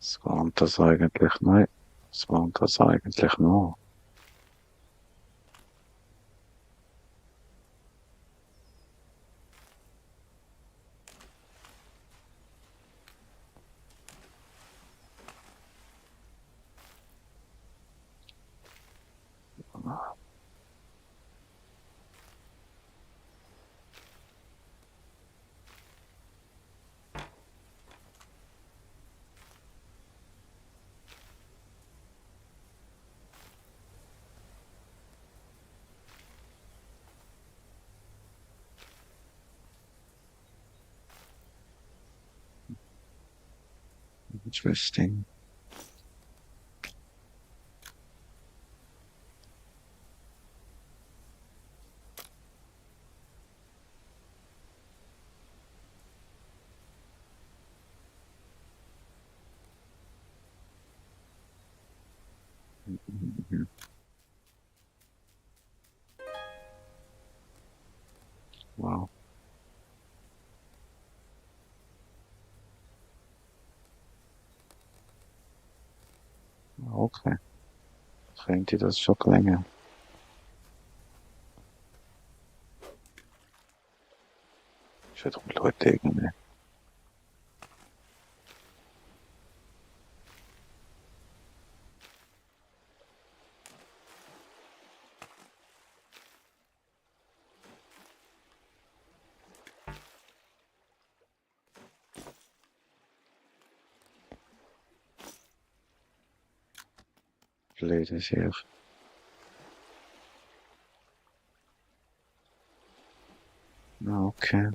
Was war denn das eigentlich? Nein. Was war denn das eigentlich noch? Interesting. Mhm. Wow. Okay. Bringt dir das schon länger? Ich hätte Leute irgendwie. Ladies hier. Okay.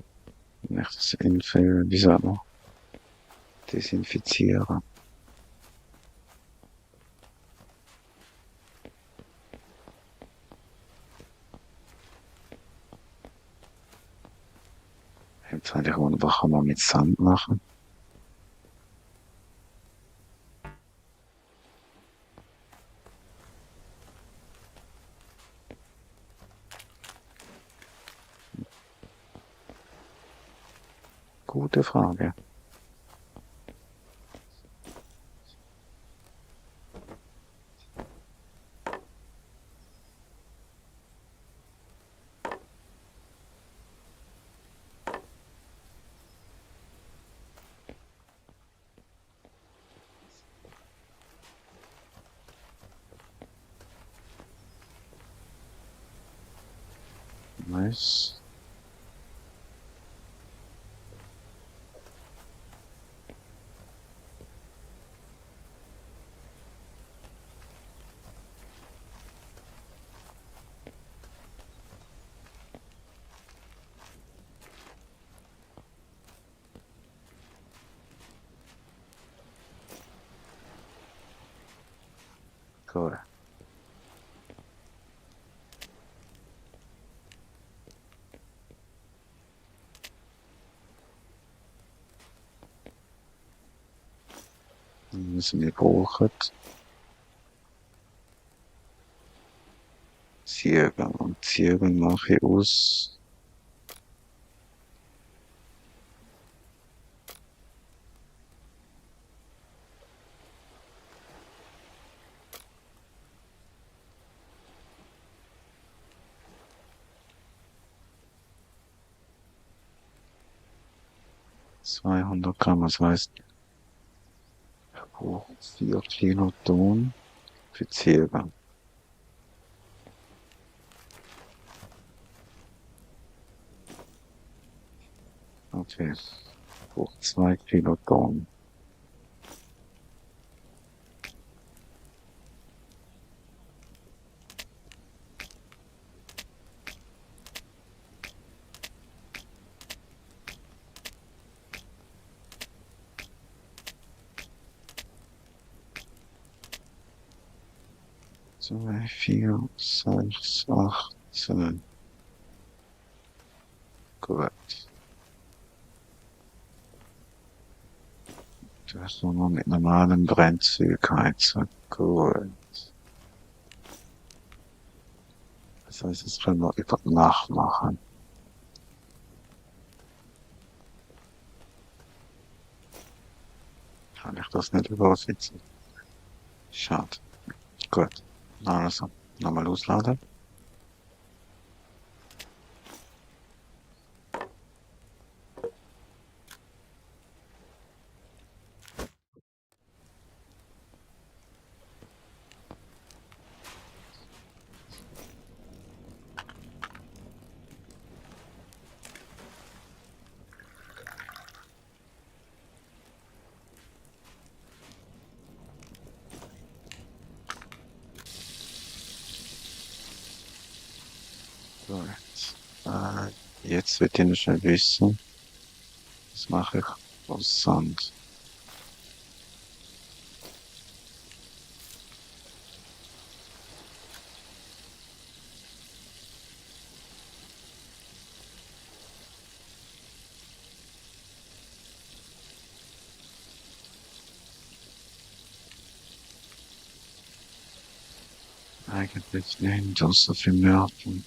Echt das wie sagt man? Desinfizieren. Jetzt eigentlich was kann man mit Sand machen? Gute Frage. Nice. Cool. müssen wir brauchen Ziegen. Und Ziegen mache ich aus 200 Gramm, das heißt, ich brauche 4 Kilo Ton für Ziegen. Okay, ich brauche 2 Kilo Ton. Zwei, vier, sechs, acht, 10. Gut. Das nur noch mit normalem Brennzeug heizen. Gut. Das heißt, das können wir über Nacht machen. Kann ich das nicht übersetzen? Schade. Gut. Also, nochmal losladen. So, jetzt wird ich schon wissen, was mache ich aus Sand. Eigentlich nicht, außer für Mörtel.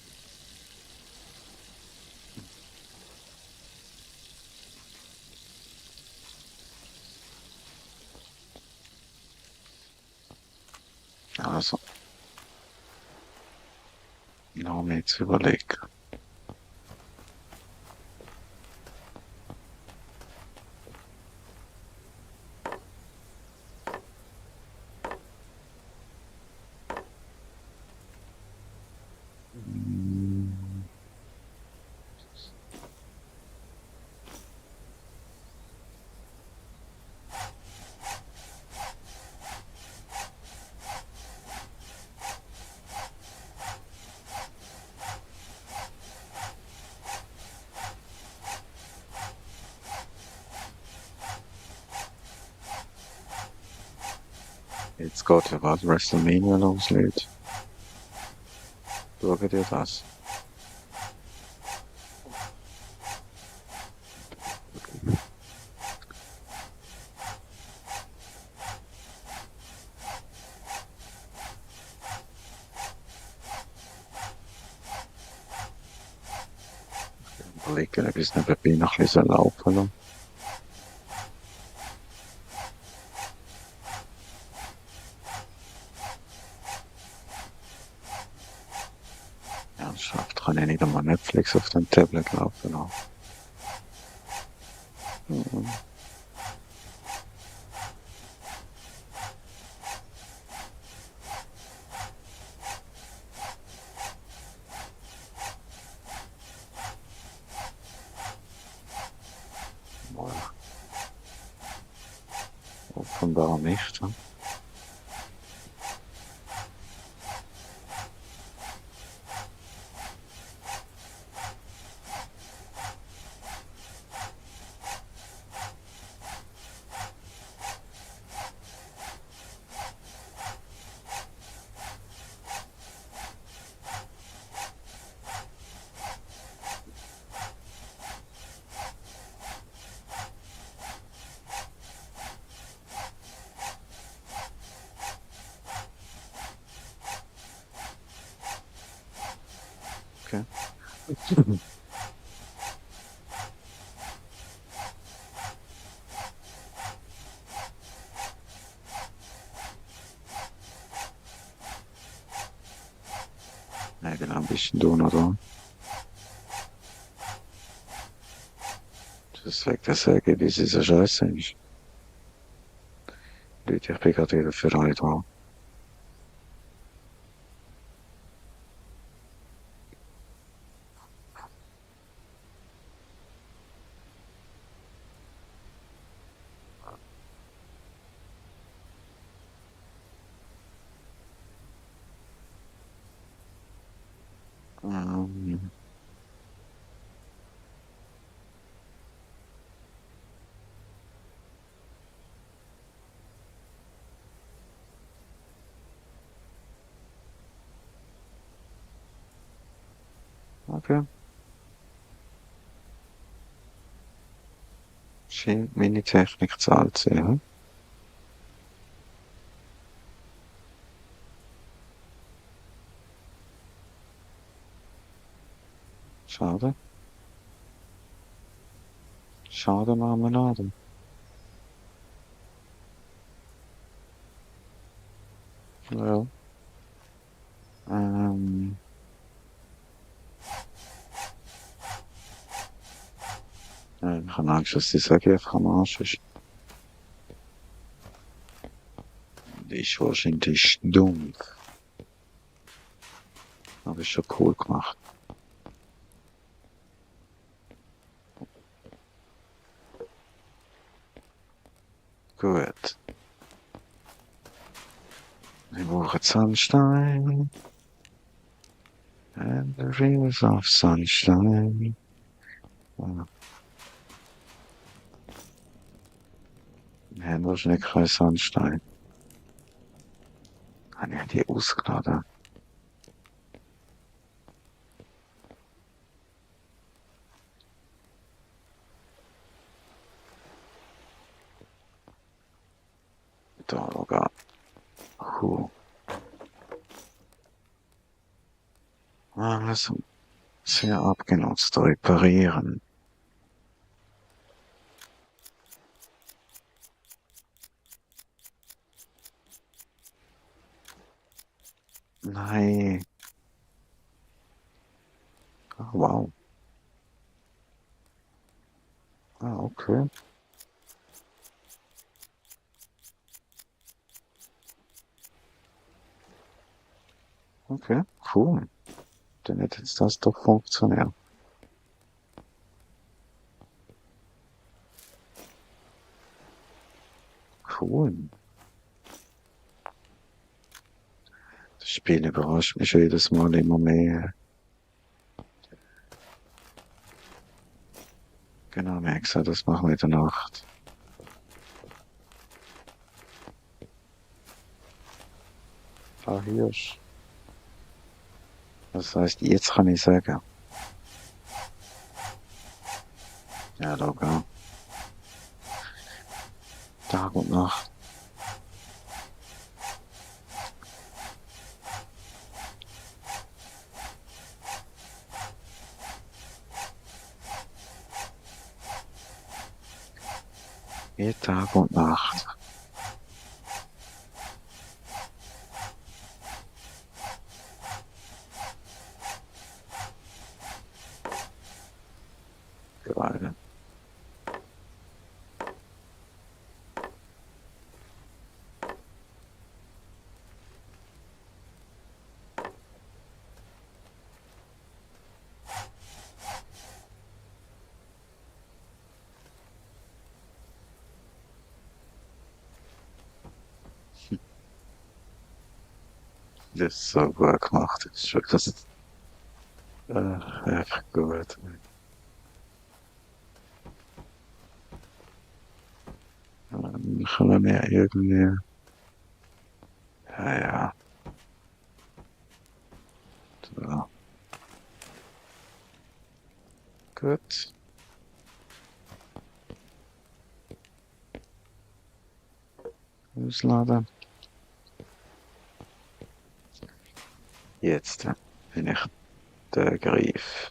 Also, noch mir jetzt überlegen. Hm, Jetzt geht ja was WrestleMania losgeht. Schaut ihr das? Überlegen, ob ich es nebenbei noch ein bisschen laufen lasse. Ernsthaft, kann ich nicht einmal Netflix auf dem Tablet laufen lassen. Mhm. Boah, offenbar nicht. Hm? Okay. Ja, genau, ein bisschen tun, oder? Das wegen der Säge, wie sie so scheiße ist. Leute, ich bin gerade wieder für alle da. Ähm, okay. Scheint meine Technik zu alt zu sein, hm? Schade. Schade Marmelade. Ja. Ähm, ich habe Angst, dass die Säge einfach am Arsch ist. Die ist wahrscheinlich dumm, aber ist schon cool gemacht. Gut. Wir brauchen Sandstein. And the rivers of sunshine. Ja, wir haben wahrscheinlich keinen Sandstein. Habe ich die ausgeladen? Da, sogar. Cool. Also, sehr abgenutzt. Reparieren. Nein. Ah, wow. Ah, okay. Okay, cool. Dann hätte jetzt das doch funktioniert. Cool. Das Spiel überrascht mich jedes Mal immer mehr. Genau, Maxa, das machen wir in der Nacht. Ah, Hirsch. Das heißt, jetzt kann ich sagen. Ja, locker. Tag und Nacht. Jeden Tag und Nacht. Geil. Das ist so gut gemacht. Das ist wirklich, einfach gut. Können wir irgendwie, ja, ja, so. Gut. Ausladen. Jetzt bin ich Der Griff.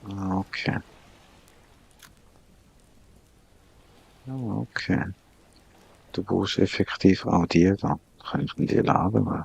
Okay. Okay. Du brauchst effektiv auch die da. Kann ich in die lagern?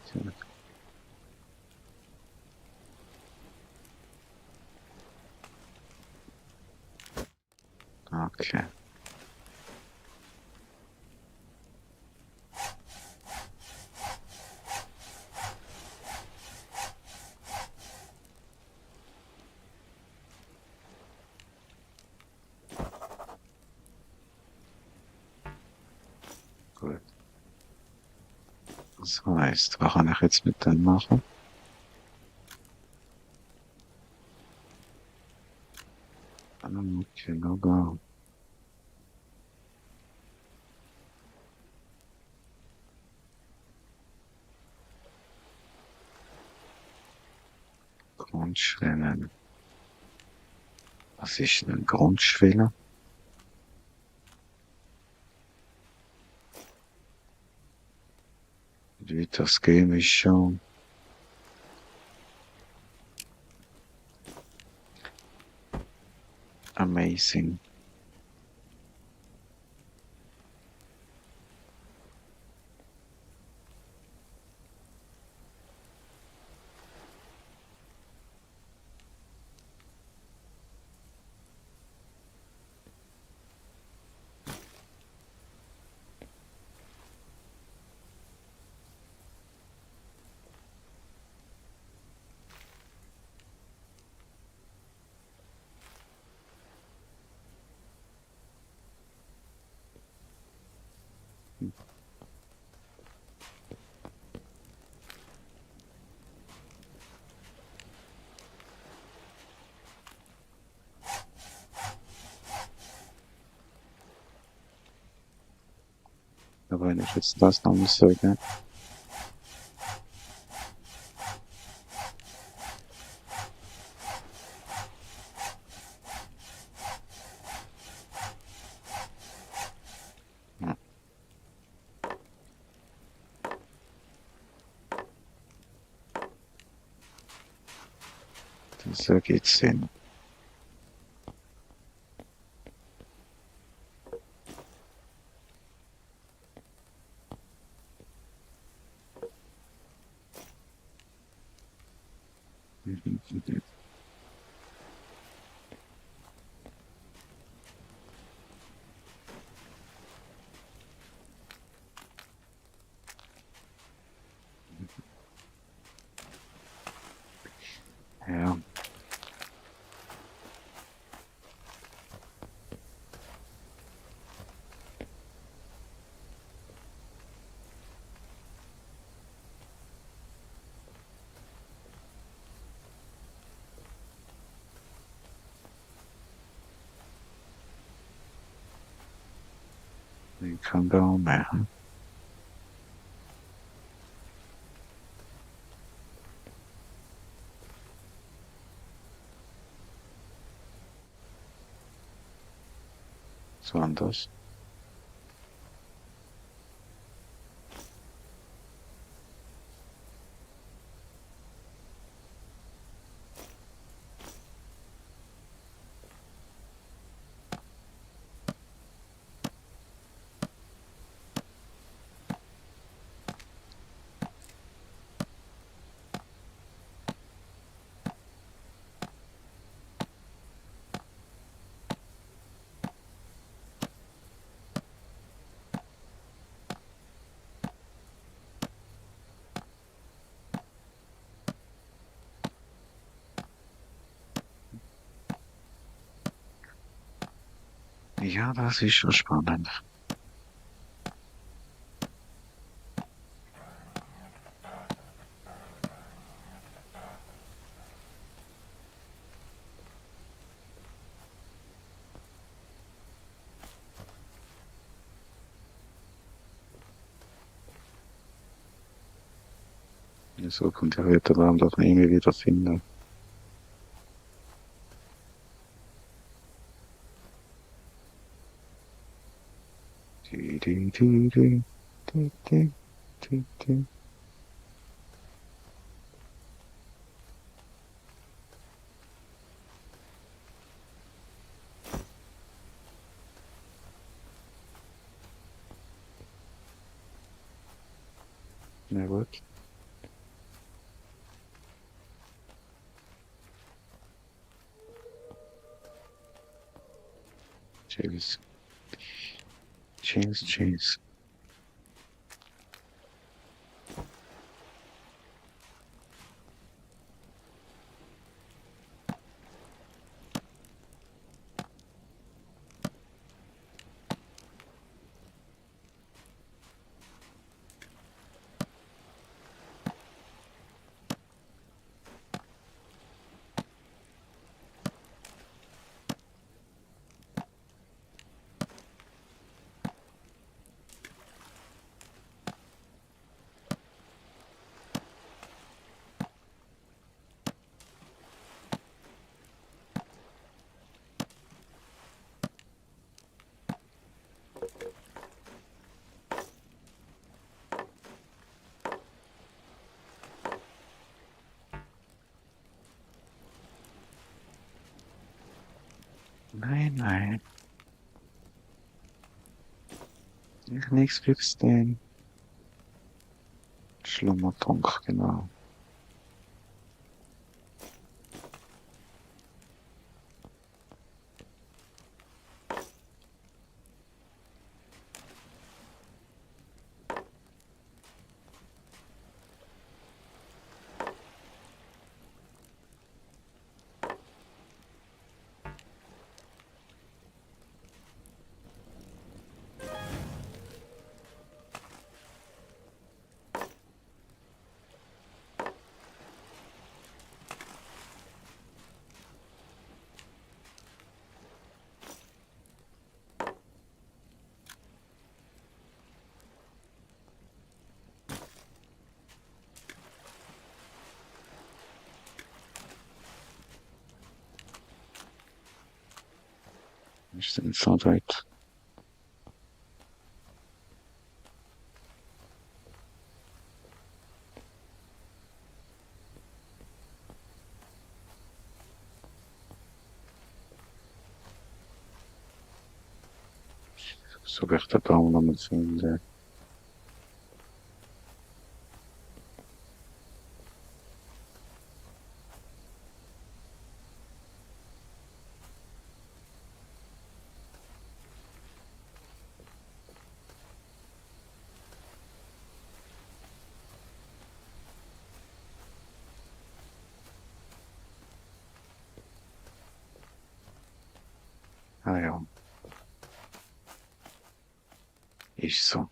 Okay. Okay. Gut. Das heißt, was kann ich jetzt mit dem machen? Okay, no go. Grundschwellen. Was ist denn Grundschwelle? Wie das Game ist schon amazing. Aber wenn ich jetzt das noch mal sage, ja, das ergibt Sinn. Ja, ich kann da auch machen. So anders. Ja, das ist schon spannend. So kommt der Retterbaum doch irgendwie wieder finden. Die, die, die, die, die, die, die, die. Na gut. Cheers. Cheers, cheers. Nein, nein. Nichts gibt's denn. Schlummertrunk, genau. Ist denn so weit? So wird der Baum noch mal finden. Ah ja, ist so.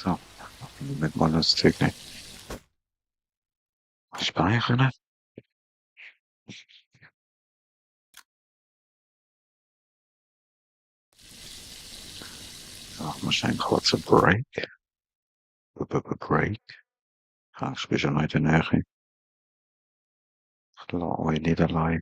So, mit mal das Ticket speichern. So, machen wir schnell einen kurzen Break. Break. Ich bin schon in der Nähe. Ich lasse euch nicht allein.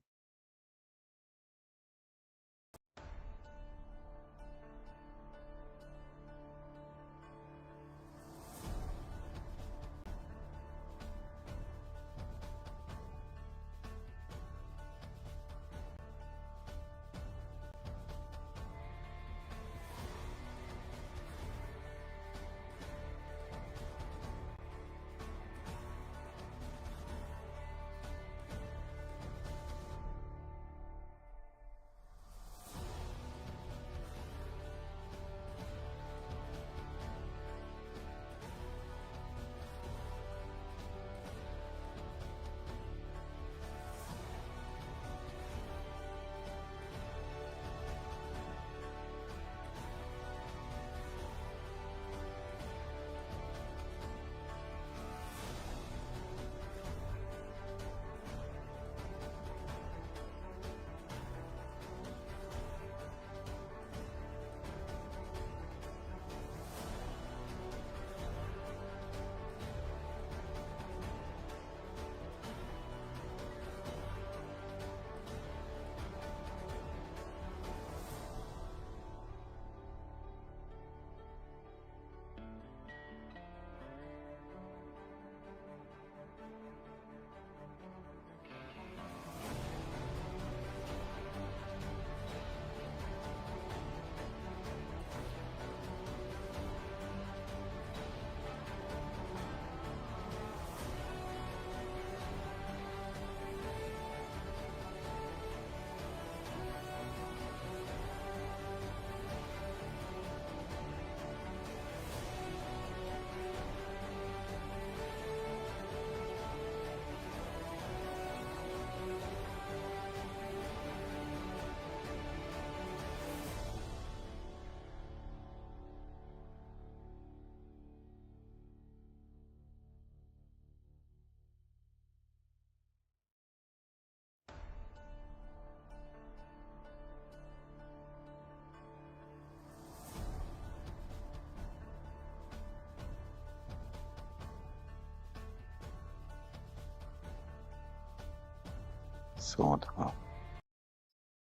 So, da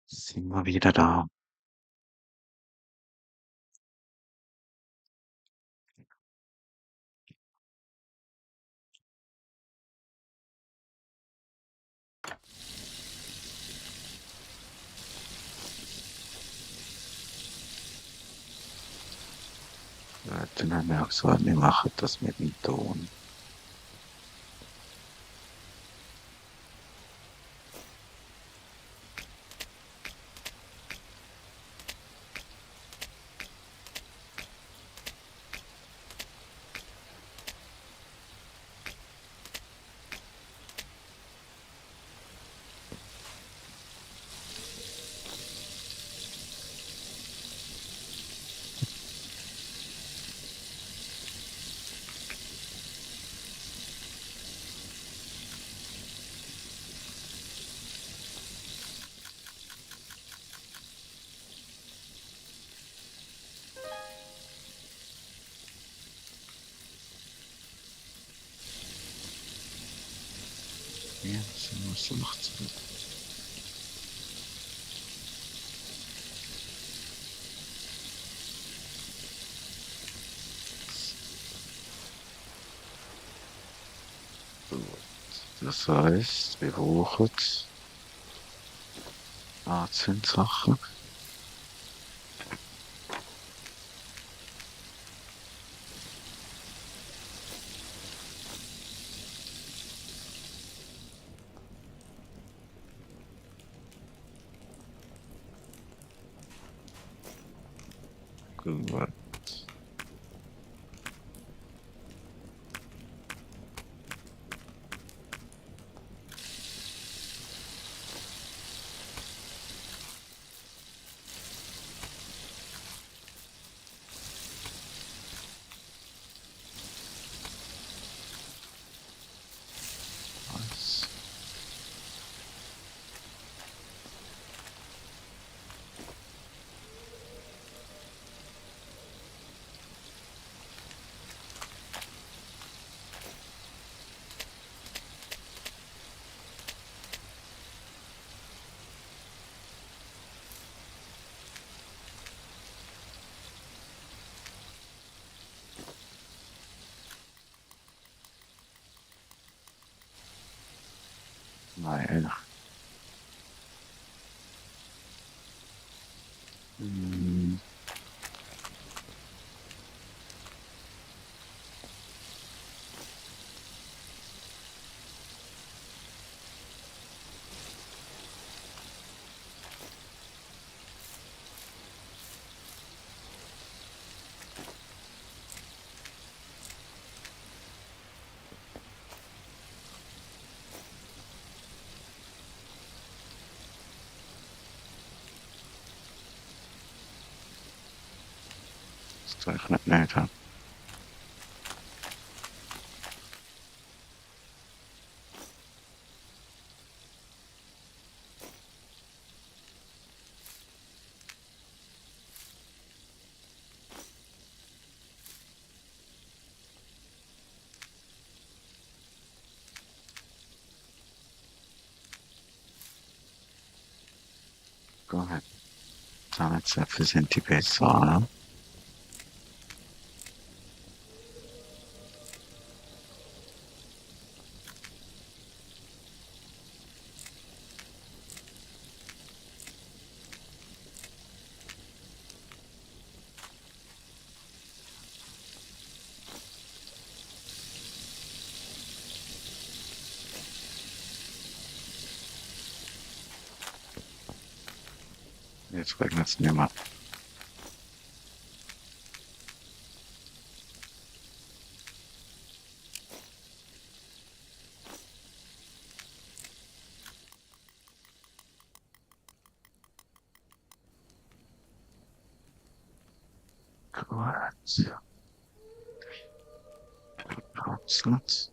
sind wir wieder da. Dann merkst du, wir machen das mit dem Ton. Ja, so macht's. Gut. Das heißt, wir brauchen 18 Sachen. Gut. ausgerechnet nicht. Hä? Gut. Zahnzäpfe sind die besser, ne? Jetzt regnet es nicht mehr. Gut. Pausenz.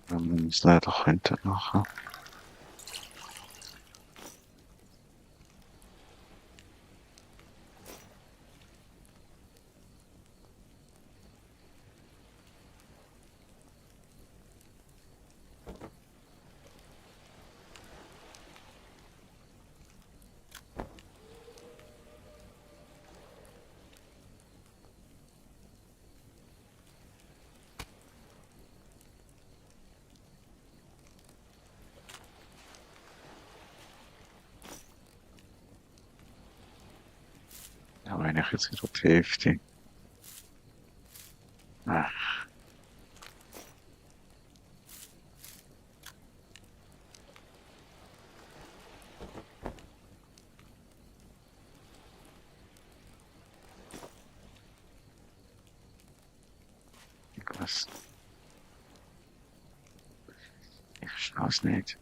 Wir müssen es leider hinten machen. Ja, wenn ich jetzt wieder die Hälfte. Ah, was? Ich schaff's nicht.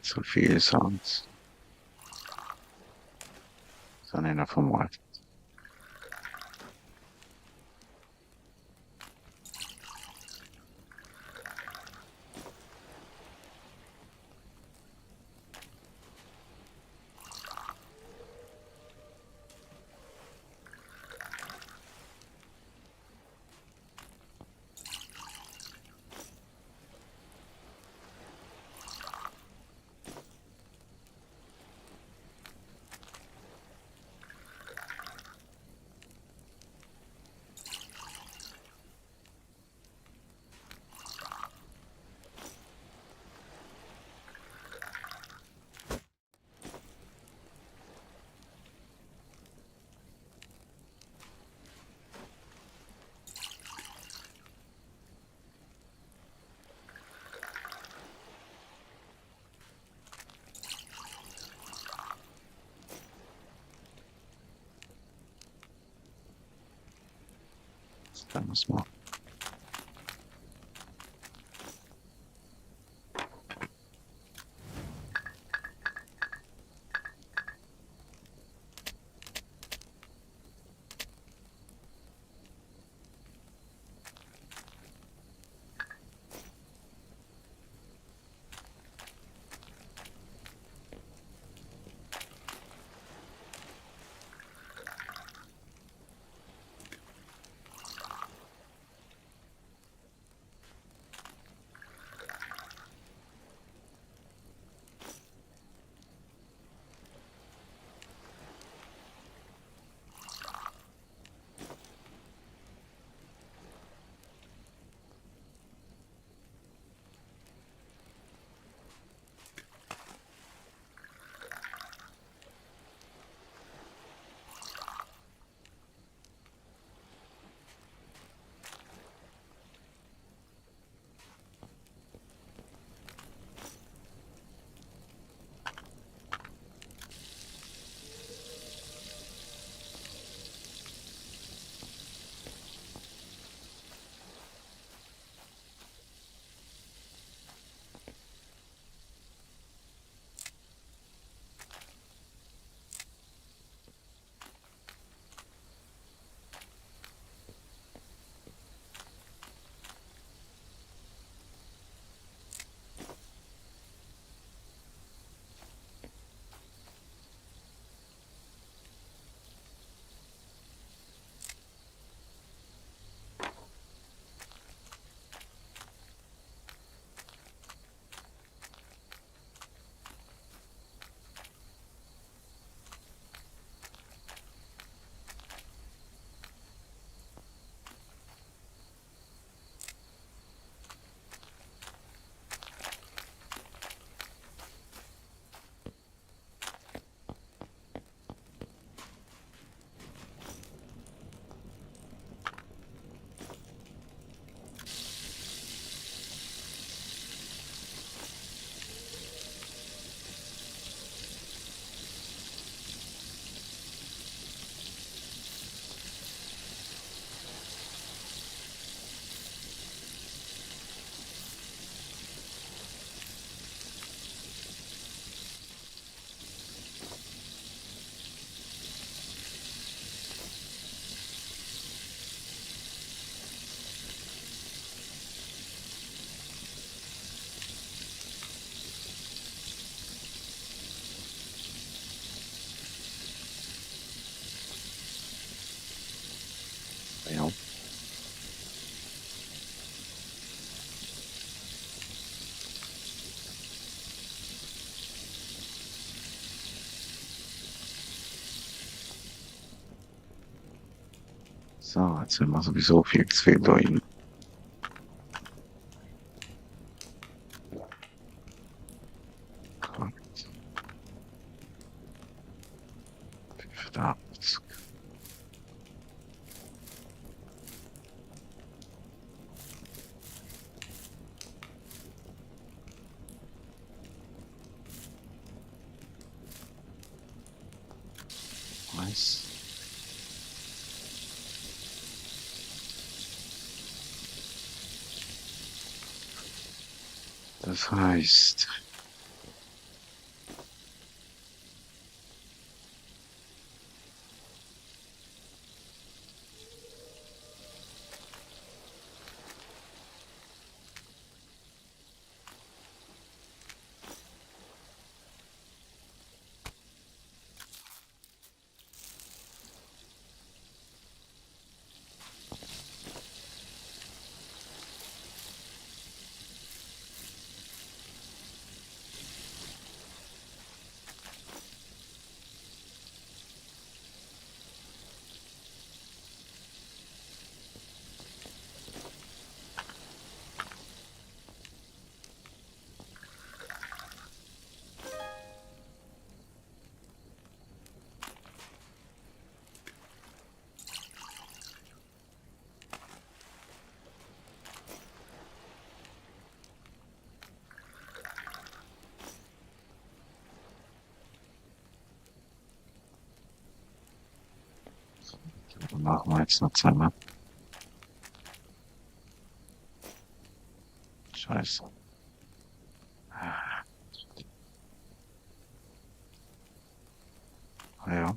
nicht so viele Sounds, sondern einfach mal. Dann muss man. Ja. So, jetzt sind wir sowieso viel zu viel da hin. Verdammt. Nice. Das heißt, machen wir jetzt noch zweimal. Scheiße. Ah, ja.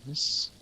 Das,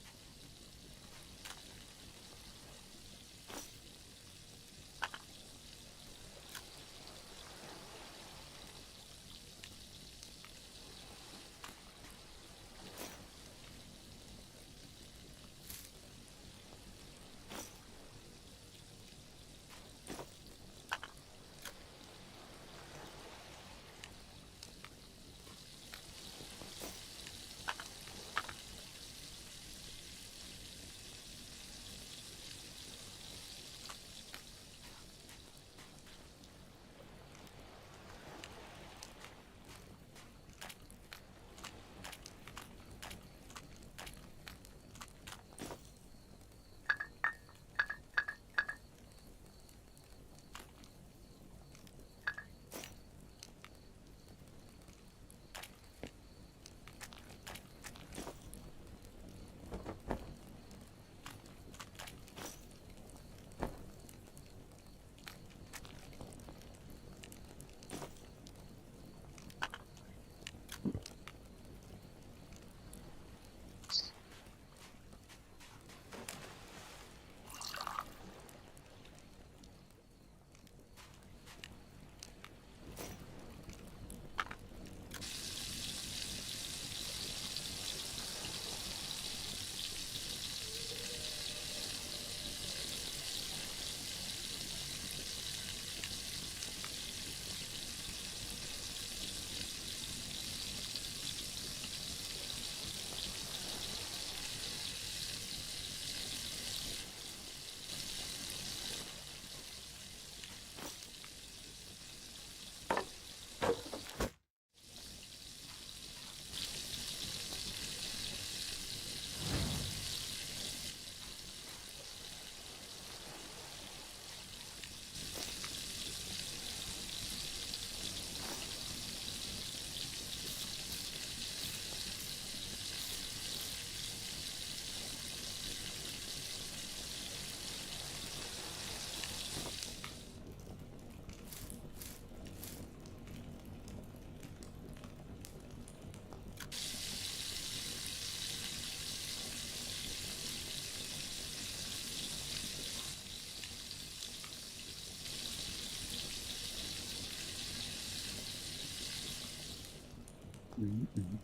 mhm, mhm.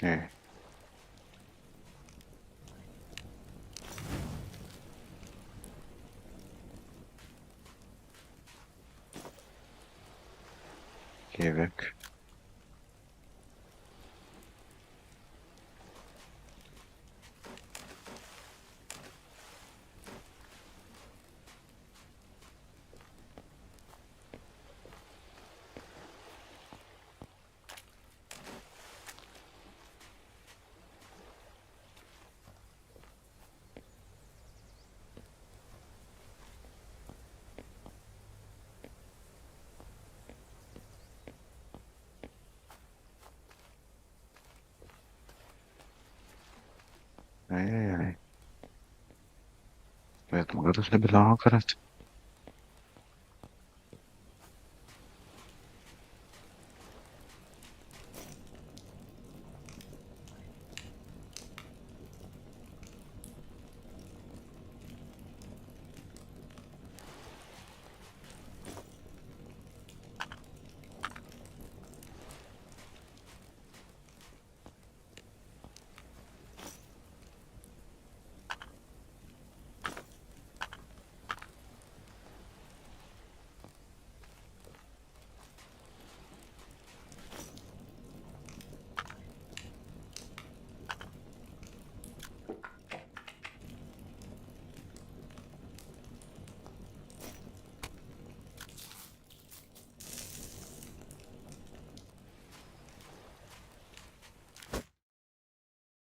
Nee, geh weg. Ei, ei, ei. Wird man gerade ein bisschen belagert?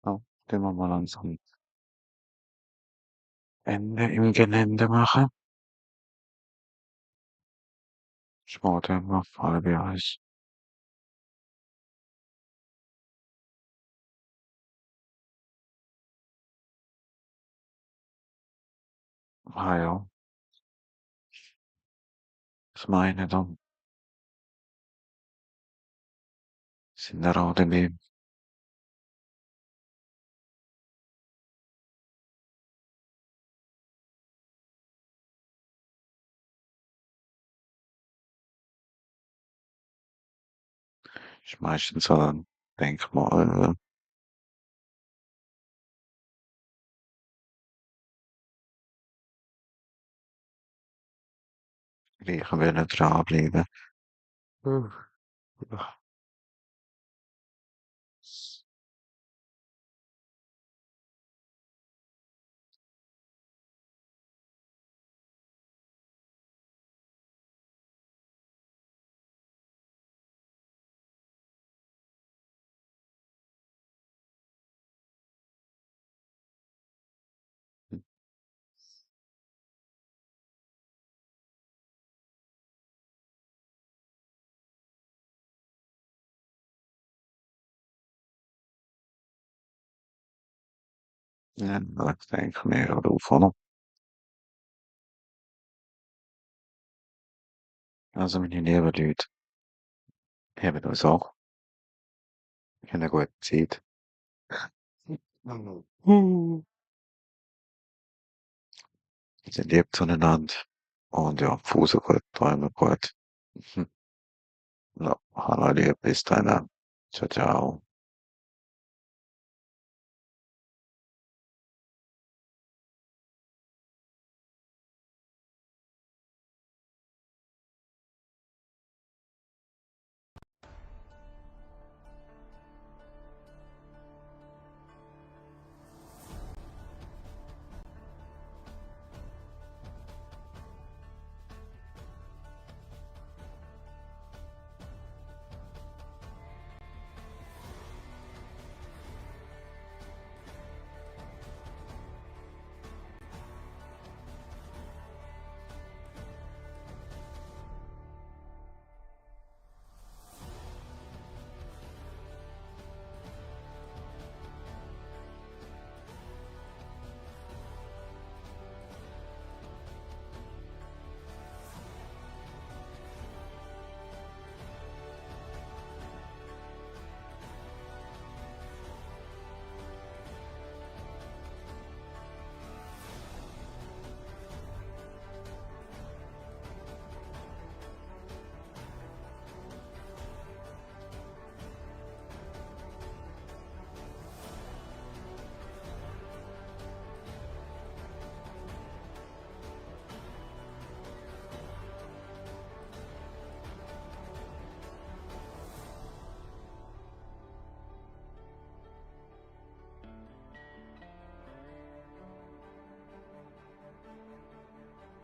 So, den wir mal langsam Ende im Gelände machen. Sport immer voll wie Eis. Ah ja, das meine dann. Sind da auch dabei. Ist meistens so ein Denkmal, gleich wollen dranbleiben. Hm. Ja, das denke ich mir gerade auf, oder? Also meine lieben Leute, habt uns auch eine gute Zeit. Seid lieb zueinander. Und ja, Fuße gut, Träume gut. Ja, hallo, lieb, bis dann. Ciao, ciao.